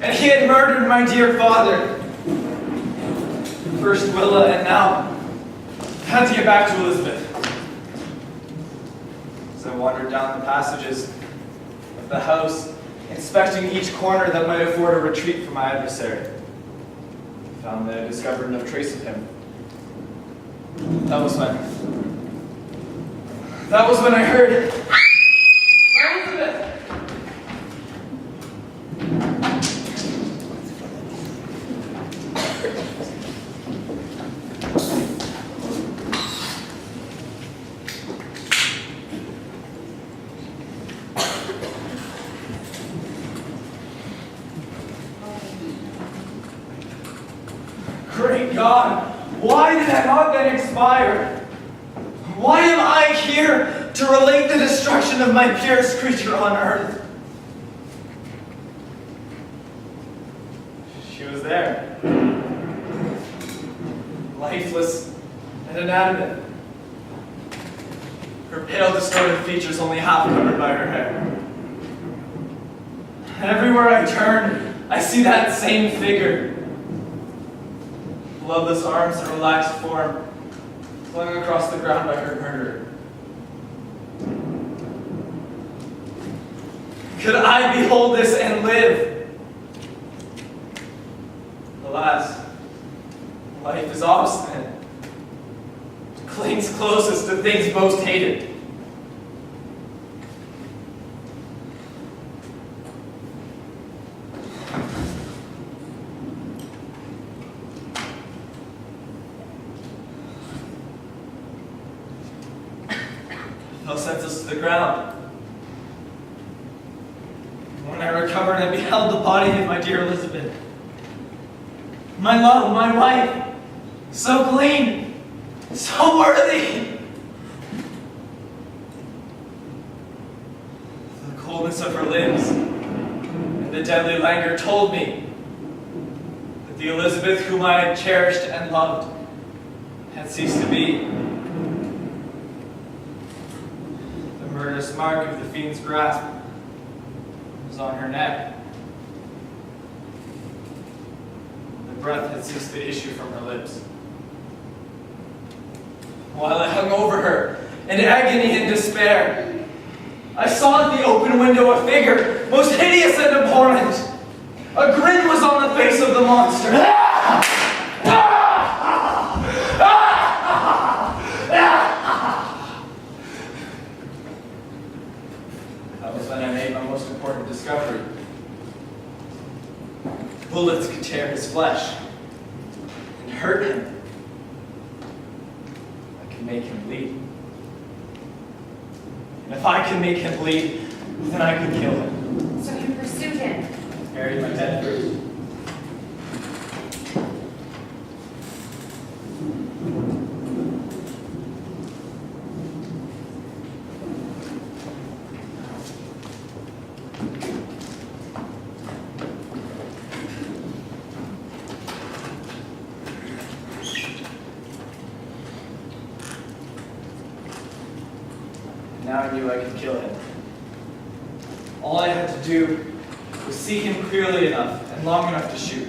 and he had murdered my dear father. First Willa, and now I had to get back to Elizabeth. As I wandered down the passages of the house, inspecting each corner that might afford a retreat from my adversary, I found that I discovered no trace of him. That was when I heard Elizabeth! Great God, why did I not then expire? Why am I here to relate the destruction of my purest creature on earth? She was there, lifeless and inanimate, her pale, distorted features only half covered by her hair. And everywhere I turn, I see that same figure. Loveless arms and relaxed form, flung across the ground by her murderer. Could I behold this and live? Alas, life is obstinate. It clings closest to things most hated. Fell senseless to the ground. When I recovered, I beheld the body of my dear Elizabeth. My love, my wife, so clean, so worthy. The coldness of her limbs and the deadly languor told me that the Elizabeth whom I had cherished and loved had ceased to be. The murderous mark of the fiend's grasp was on her neck. The breath had ceased to issue from her lips. While I hung over her in agony and despair, I saw at the open window a figure most hideous and abhorrent. A grin was on the face of the monster. That was when I made my most important discovery. Bullets could tear his flesh and hurt him. I could make him bleed. And if I could make him bleed, then I could kill him.
So you pursued him.
Buried my dead first. Now I knew I could kill him. All I had to do was see him clearly enough and long enough to shoot.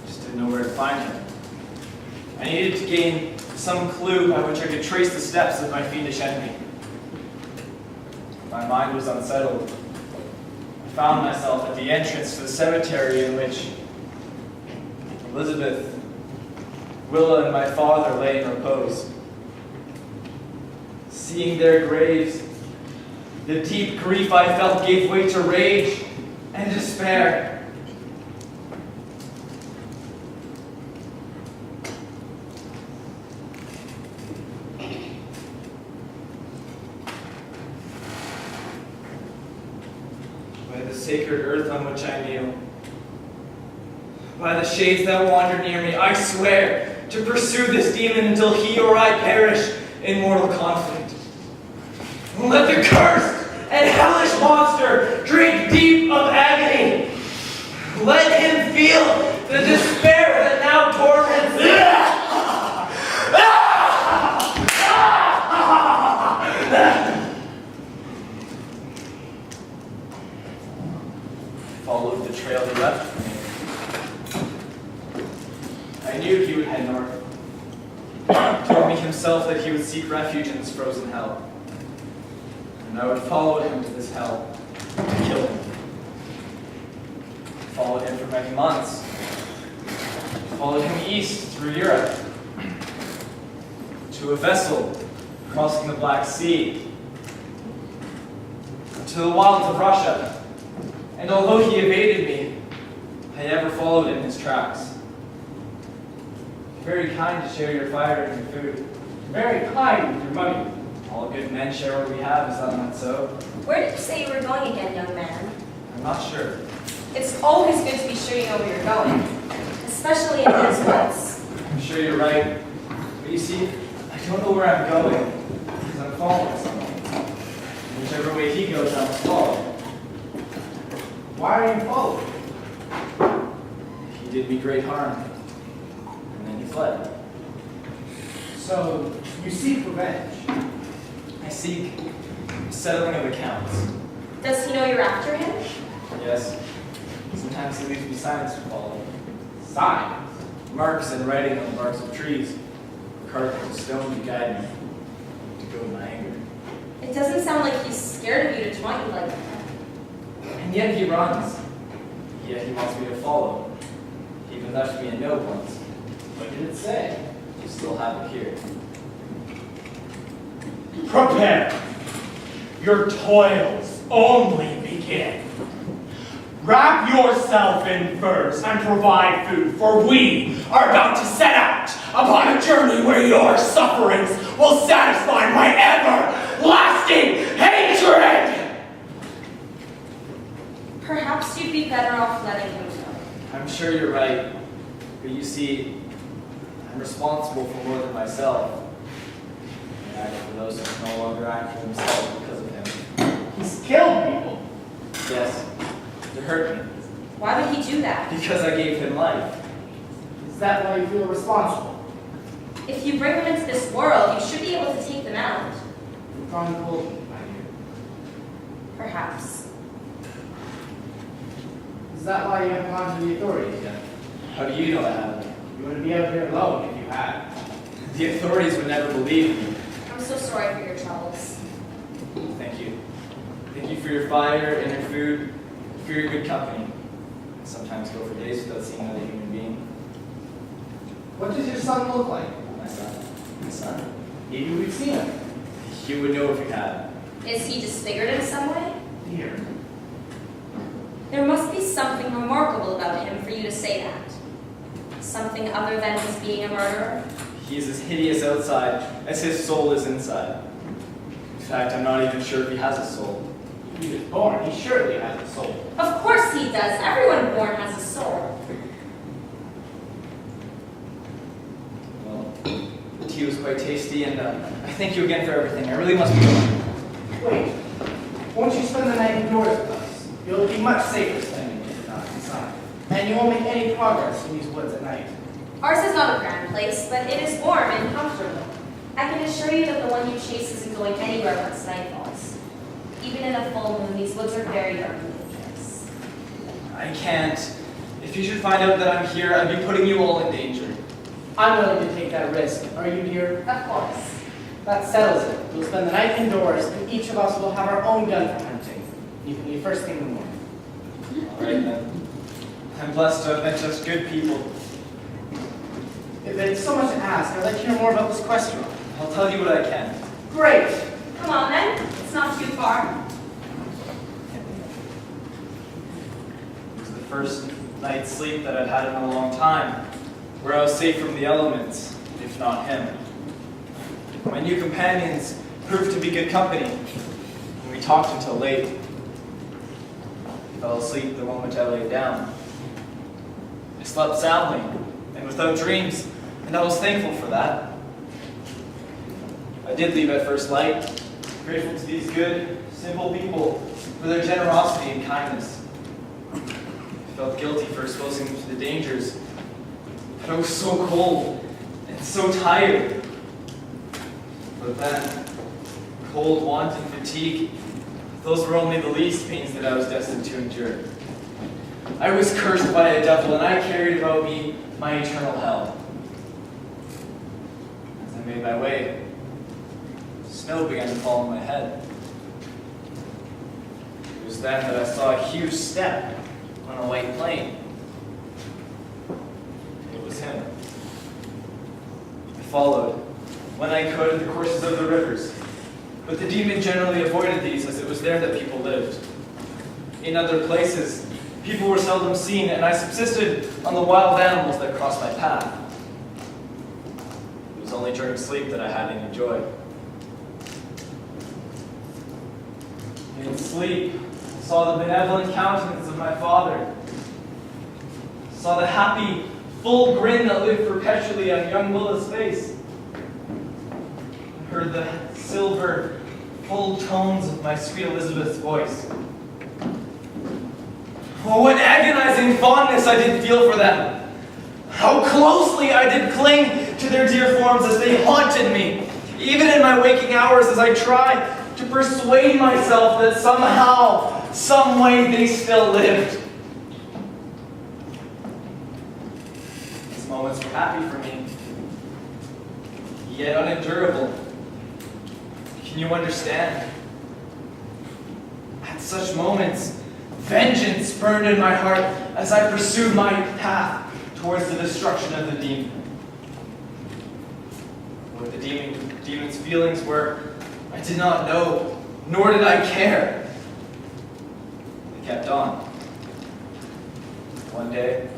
Just didn't know where to find him. I needed to gain some clue by which I could trace the steps of my fiendish enemy. My mind was unsettled. I found myself at the entrance to the cemetery in which Elizabeth, Willa, and my father lay in repose. Seeing their graves, the deep grief I felt gave way to rage and despair. By the sacred earth on which I kneel, by the shades that wander near me, I swear to pursue this demon until he or I perish in mortal conflict. Let the cursed and hellish monster drink deep of agony. Let him feel the despair that now torments him. I followed the trail he left for me. I knew he would head north. He told me himself that he would seek refuge in this frozen hell. And I would follow him to this hell to kill him. I followed him for many months. I followed him east through Europe to a vessel crossing the Black Sea to the wilds of Russia. And although he evaded me, I never followed in his tracks. Very kind to share your fire and your food. Very kind with your money. All good men share what we have, is that not so?
Where did you say you were going again, young man?
I'm not sure.
It's always good to be sure you know where you're going, especially in these woods.
I'm sure you're right. But you see, I don't know where I'm going because I'm following someone. Whichever way he goes, I must follow. Why are you following? He did me great harm, and then he fled.
So, you seek revenge.
I seek settling of accounts.
Does he know you're after him?
Yes. Sometimes he leaves me signs to follow.
Signs.
Marks in writing on the barks of trees. carving of stone to guide me, to go my anger.
It doesn't sound like he's scared of you to taunt you like that.
And yet he runs. Yet he wants me to follow. He even left me a note once. What did it say? You still have it here.
Prepare. Your toils only begin. Wrap yourself in furs and provide food, for we are about to set out upon a journey where your sufferings will satisfy my everlasting hatred!
Perhaps you'd be better off letting him go.
I'm sure you're right. But you see, I'm responsible for more than myself. And act for those who can no longer act for themselves because of him.
He's killed people.
Yes, to hurt me.
Why would he do that?
Because I gave him life.
Is that why you feel responsible?
If you bring them into this world, you should be able to take them out.
You've gone cold, my dear.
Perhaps.
Is that why you haven't gone to the authorities yet?
How do you know I haven't?
You wouldn't be out here alone if you had.
The authorities would never believe me.
I'm so sorry for your troubles.
Thank you. Thank you for your fire and your food, for your good company. I sometimes go for days without seeing another human being.
What does your son look like?
My son. My son.
Maybe we've seen him.
You would know if you had.
Is he disfigured in some way?
Dear.
There must be something remarkable about him for you to say that. Something other than his being a murderer?
He is as hideous outside as his soul is inside. In fact, I'm not even sure if he has a soul.
He was born. He surely has a soul.
Of course he does. Everyone born has a soul.
Well, the tea was quite tasty, and I thank you again for everything. I really must be going.
Wait. Won't you spend the night indoors with us? You'll be much safer spending it inside. And you won't make any progress in these woods at night.
Ours is not a grand place, but it is warm and comfortable. I can assure you that the one you chase isn't going anywhere once night falls. Even in a full moon, these woods are very dark and dangerous.
I can't. If you should find out that I'm here, I'd be putting you all in danger.
I'm willing to take that risk. Are you, dear?
Of course.
That settles it. We'll spend the night indoors, and each of us will have our own gun for hunting. You can leave first thing in the morning.
All right, then. I'm blessed to have met such good people.
If it's so much to ask, I'd like to hear more about this question.
I'll tell you what I can.
Great!
Come on then. It's not too far.
It was the first night's sleep that I'd had in a long time, where I was safe from the elements, if not him. My new companions proved to be good company, and we talked until late. I fell asleep the moment I lay down. I slept soundly and without dreams, and I was thankful for that. I did leave at first light, grateful to these good, simple people for their generosity and kindness. I felt guilty for exposing them to the dangers, but I was so cold and so tired. But then, cold, want, and fatigue, those were only the least pains that I was destined to endure. I was cursed by a devil, and I carried about me my eternal hell. As I made my way, snow began to fall on my head. It was then that I saw a huge step on a white plain. It was him. I followed, when I could, the courses of the rivers, but the demon generally avoided these, as it was there that people lived. In other places, people were seldom seen, and I subsisted on the wild animals that crossed my path. It was only during sleep that I had any joy. In sleep, I saw the benevolent countenance of my father. I saw the happy, full grin that lived perpetually on young Willa's face. I heard the silver, full tones of my sweet Elizabeth's voice. Oh, what agonizing fondness I did feel for them! How closely I did cling to their dear forms as they haunted me, even in my waking hours as I tried to persuade myself that somehow, some way they still lived. These moments were happy for me. yet unendurable. Can you understand? At such moments, vengeance burned in my heart as I pursued my path towards the destruction of the demon. What the demon's feelings were, I did not know, nor did I care. I kept on. One day,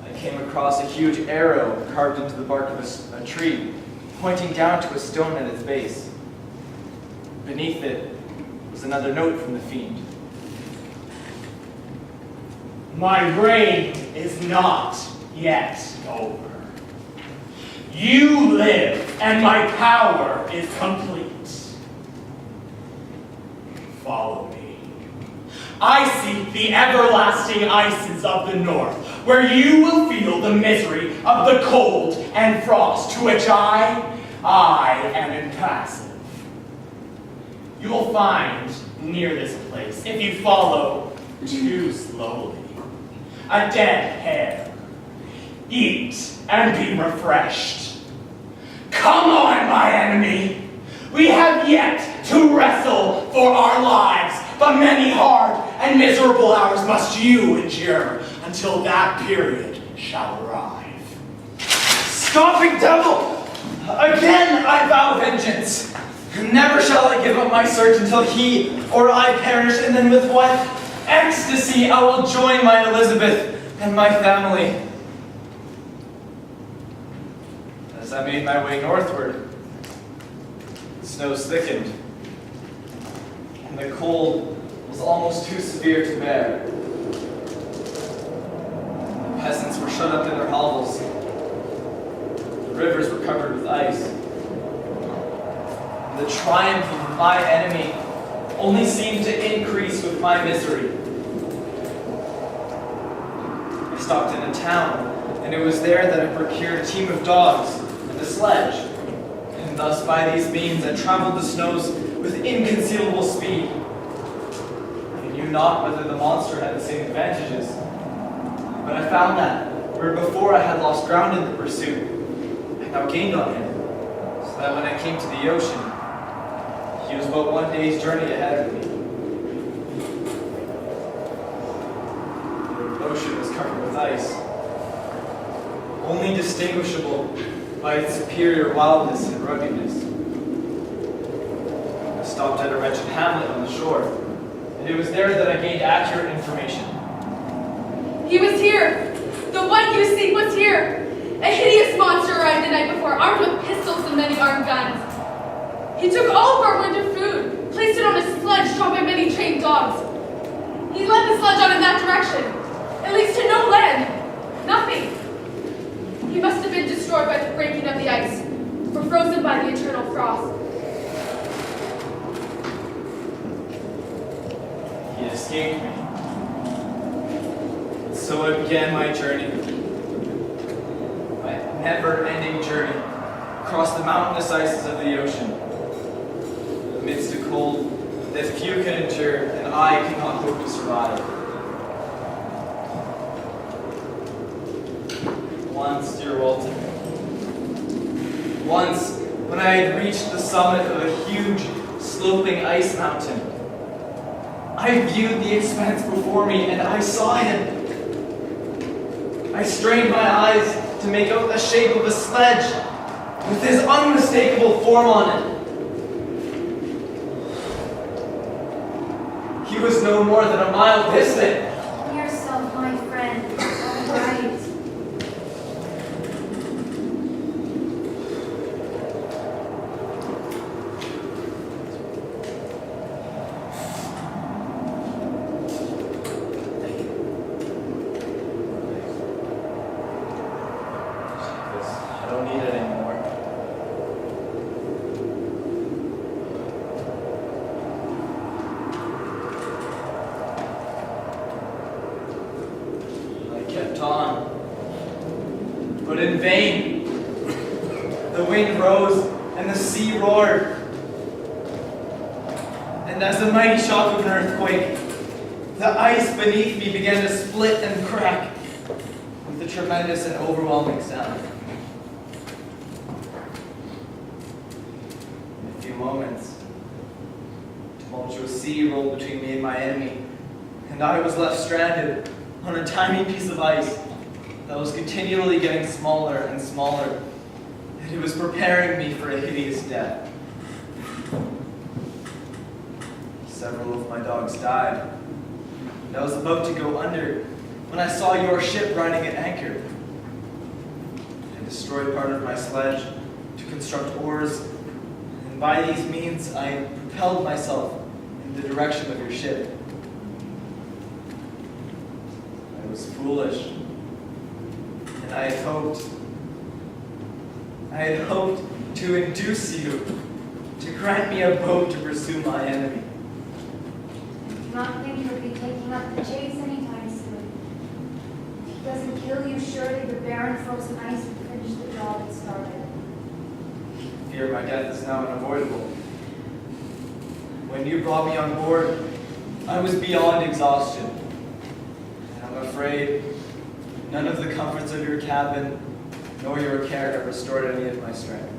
I came across a huge arrow carved into the bark of a tree, pointing down to a stone at its base. Beneath it was another note from the fiend.
My reign is not yet over. You live, and my power is complete. Follow me. I seek the everlasting ices of the north, where you will feel the misery of the cold and frost, to which I am impassive. You will find near this place, if you follow too slowly, a dead hare. Eat and be refreshed. Come on, my enemy. We have yet to wrestle for our lives, but many hard and miserable hours must you endure until that period shall arrive.
Scoffing devil! Again I vow vengeance. Never shall I give up my search until he or I perish, and then with what ecstasy I will join my Elizabeth and my family. As I made my way northward, the snows thickened, and the cold was almost too severe to bear. The peasants were shut up in their hovels. The rivers were covered with ice. The triumph of my enemy only seemed to increase with my misery. I stopped in a town, and it was there that I procured a team of dogs and a sledge. And thus by these means I traveled the snows with inconceivable speed. I knew not whether the monster had the same advantages, but I found that, where before I had lost ground in the pursuit, I now gained on him, so that when I came to the ocean, he was but one day's journey ahead of me. The ocean was covered with ice, only distinguishable by its superior wildness and ruggedness. I stopped at a wretched hamlet on the shore, and it was there that I gained accurate information.
He was here! The one you seek was here! A hideous monster arrived the night before, armed with pistols and many armed guns. He took all of our winter food, placed it on a sledge drawn by many trained dogs. He led the sledge on in that direction. It leads to no land. Nothing. He must have been destroyed by the breaking of the ice, or frozen by the eternal frost.
He escaped me. And so I began my journey. My never-ending journey across the mountainous ices of the ocean. Amidst a cold that few can endure, and I cannot hope to survive. Once, dear Walton, once, when I had reached the summit of a huge, sloping ice mountain, I viewed the expanse before me, and I saw him. I strained my eyes to make out the shape of a sledge with his unmistakable form on it. He was no more than a mile distant.
Yourself, my friend. All right.
I don't need it anymore. I kept on, but in vain. The wind rose and the sea roared. And as the mighty shock of an earthquake, the ice beneath me began to split and crack with a tremendous and overwhelming sound. moments. A tumultuous sea rolled between me and my enemy, and I was left stranded on a tiny piece of ice that was continually getting smaller and smaller, and it was preparing me for a hideous death. Several of my dogs died, and I was about to go under when I saw your ship riding at anchor. I destroyed part of my sledge to construct oars, and by these means I propelled myself in the direction of your ship. I was foolish, and I had hoped to induce you to grant me a boat to pursue my enemy.
I do not think you'll be taking up the chase anytime soon. If he doesn't kill you, surely the barren frozen ice will finish the job it started.
I fear my death is now unavoidable. When you brought me on board, I was beyond exhaustion. And I'm afraid none of the comforts of your cabin nor your care have restored any of my strength.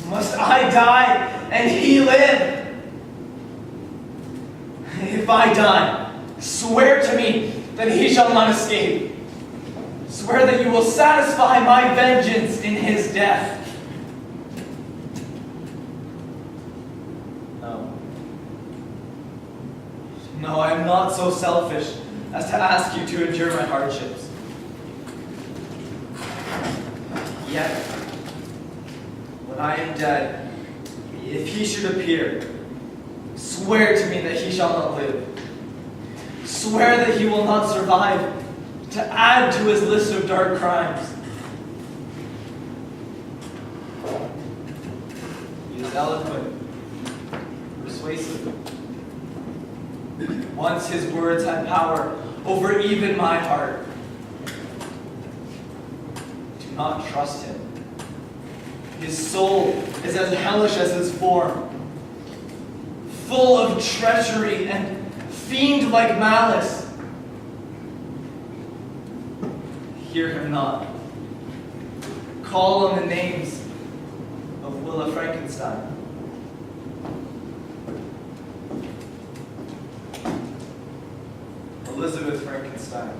Must I die and he live? If I die, swear to me that he shall not escape. Swear that you will satisfy my vengeance in his death. No, I am not so selfish as to ask you to endure my hardships. Yet, when I am dead, if he should appear, swear to me that he shall not live. Swear that he will not survive to add to his list of dark crimes. He is eloquent, persuasive. Once his words had power over even my heart. Do not trust him. His soul is as hellish as his form, full of treachery and fiend-like malice. Hear him not. Call on the names of Willa Frankenstein. Elizabeth Frankenstein.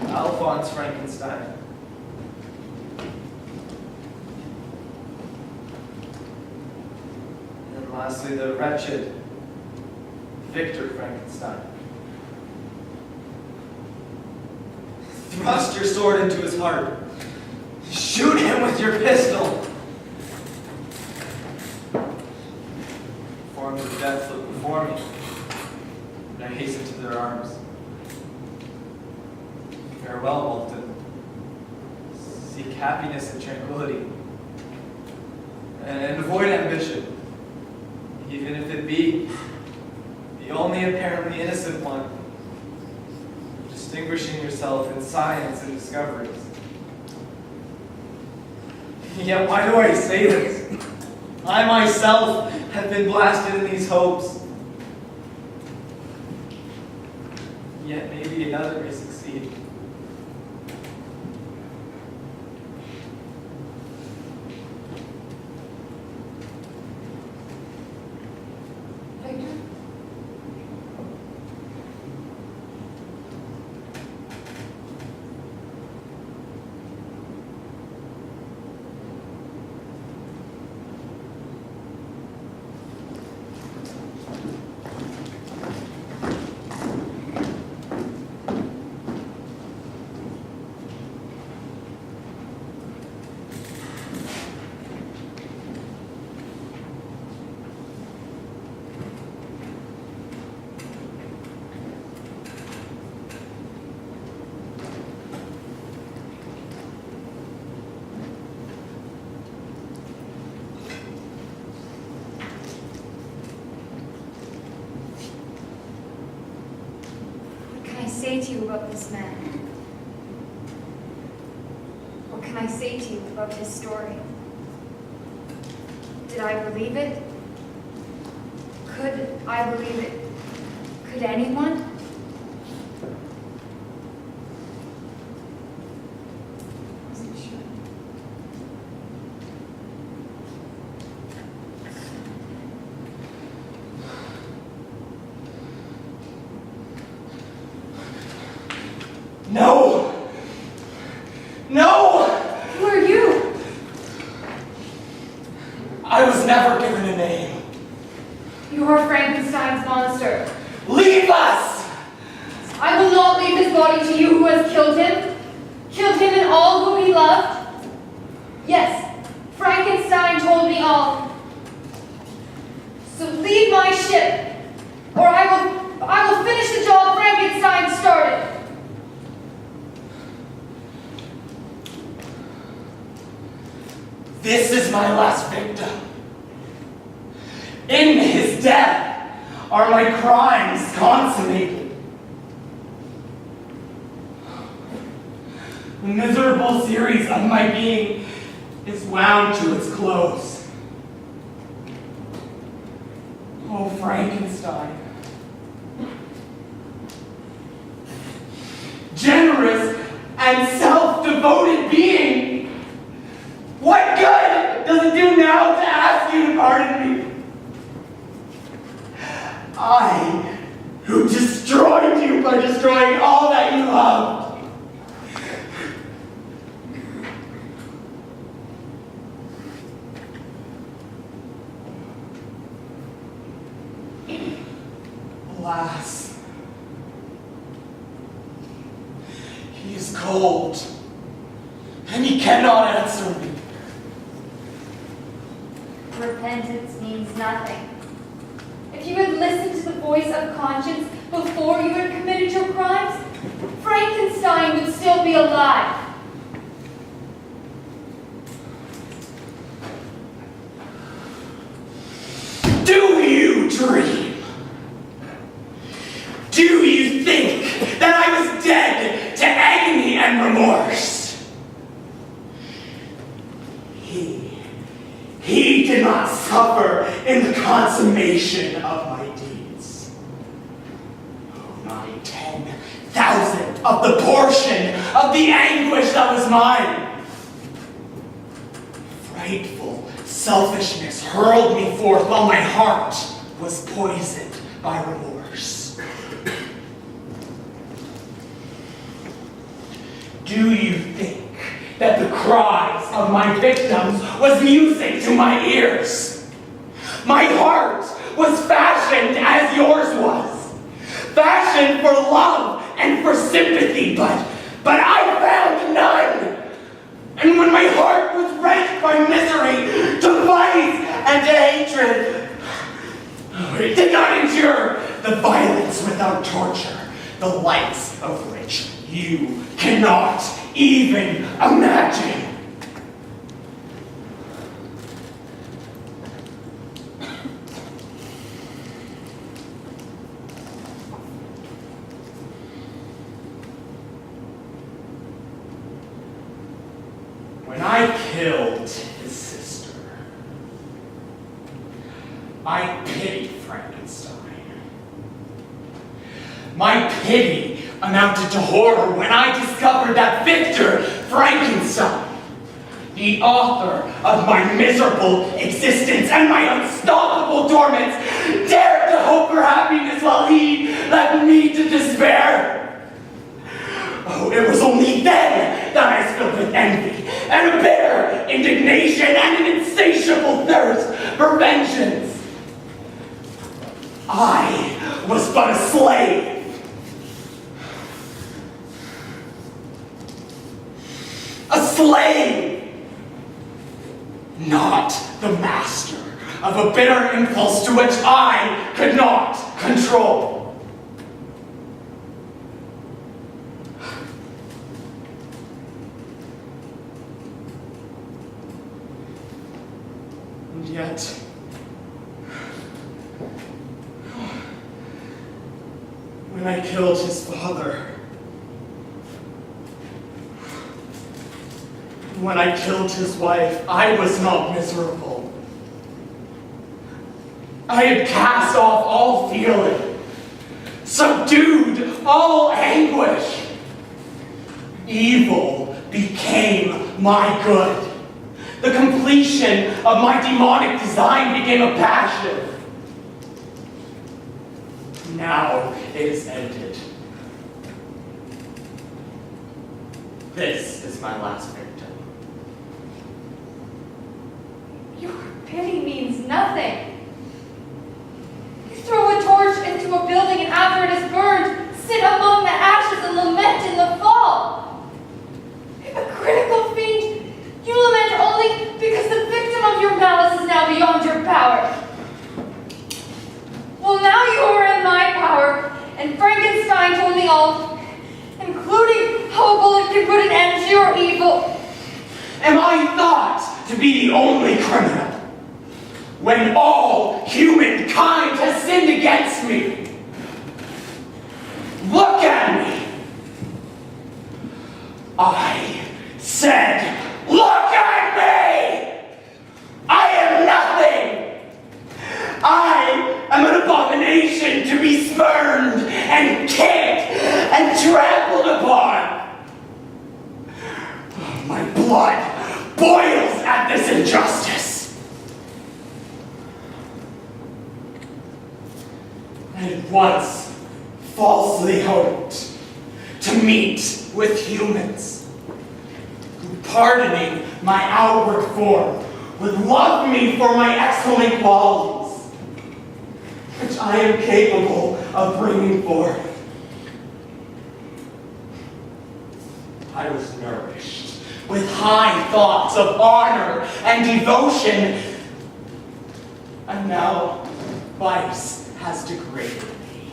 Alphonse Frankenstein. And lastly, the wretched Victor Frankenstein. Thrust your sword into his heart. Shoot him with your pistol. Forms of death look before me, and I hasten to their arms. Farewell, Walton. Seek happiness and tranquility, and avoid ambition, even if it be the only apparently innocent one, distinguishing yourself in science and discoveries. Yet why do I say this? I myself have been blasted in these hopes. Yet maybe another may succeed.
Victor? Say to you about this man? What can I say to you about his story? Did I believe it? Could I believe it? Could anyone?
I was never given a name.
You are Frankenstein's monster.
Leave us!
I will not leave his body to you who has killed him. Killed him and all whom he loved. Yes, Frankenstein told me all. So leave my ship, or I will finish the job Frankenstein started.
This is my last victim. In his death are my crimes consummated. The miserable series of my being is wound to its close. Oh, Frankenstein. Generous and self-devoted being. What good does it do now to ask you to pardon me? I, who destroyed you by destroying all that you loved. Alas, he is cold, and he cannot answer me.
Repentance means nothing.
If you had listened to the voice of conscience before you had committed your crimes, Frankenstein would still be alive.
Do you dream? Do you think that I was dead to agony and remorse? He did not suffer in the consummation of my deeds. Oh, not 10,000 of the portion of the anguish that was mine. Frightful selfishness hurled me forth while my heart was poisoned by remorse. Do you think that the cries of my victims was music to my ears? My heart was fashioned as yours was, fashioned for love and for sympathy, but I found none. And when my heart was rent by misery, to vice and to hatred, it did not endure the violence without torture, the likes of which you cannot even imagine. When I killed his sister, I pitied Frankenstein. My pity amounted to horror when I discovered that Victor Frankenstein, the author of my miserable existence and my unstoppable torments, dared to hope for happiness while he left me to despair. Oh, it was only then that I was filled with envy and a bitter indignation and an insatiable thirst for vengeance. I was but a slave. A slave, not the master of a bitter impulse to which I could not control. And yet, when I killed his father, when I killed his wife, I was not miserable. I had cast off all feeling, subdued all anguish. Evil became my good. The completion of my demonic design became a passion. Now it is ended. This is my last victim.
You pity me
nothing. You throw a torch into a building and after it is burned, sit among the ashes and lament in the fall. Hypocritical fiend, you lament only because the victim of your malice is now beyond your power. Well, now you are in my power, and Frankenstein told me all, including how a bullet can put an end to your evil.
Am I thought to be the only criminal when all humankind has sinned against me? Look at me. I said, look at me! I am nothing! I am an abomination to be spurned and kicked and trampled upon. My blood boils at this injustice. I had once falsely hoped to meet with humans who, pardoning my outward form, would love me for my excellent qualities, which I am capable of bringing forth. I was nourished with high thoughts of honor and devotion, and now vice has degraded me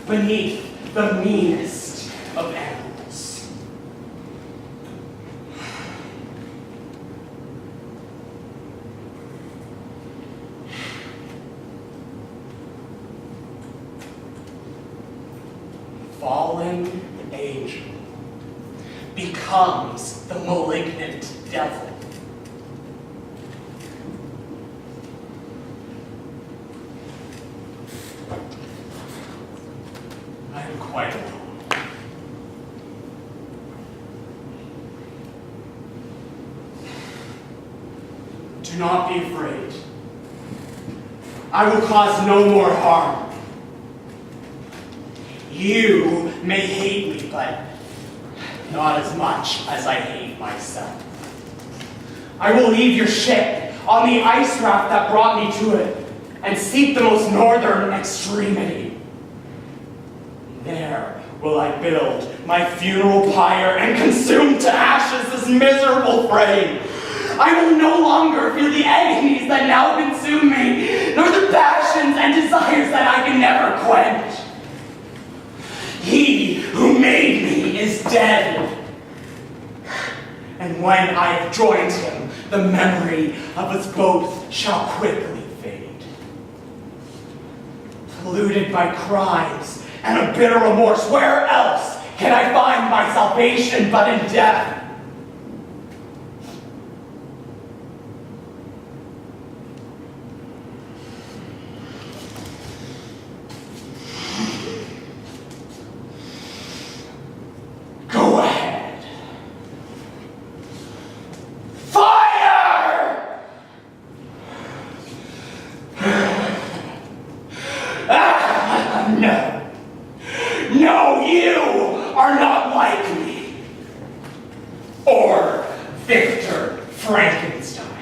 beneath the meanest of animals. Fallen angel becomes the malignant devil. I am quite alone. Do not be afraid. I will cause no more harm. You may hate me, but not as much as I hate myself. I will leave your ship on the ice raft that brought me to it and seek the most northern extremity. There will I build my funeral pyre and consume to ashes this miserable frame. I will no longer feel the agonies that now consume me, nor the passions and desires that I can never quench. He who made me is dead. And when I have joined him, the memory of us both shall quickly fade. Polluted by crimes and a bitter remorse, where else can I find my salvation but in death? Go ahead. Fire! No. No, you are not like me. Or Victor Frankenstein.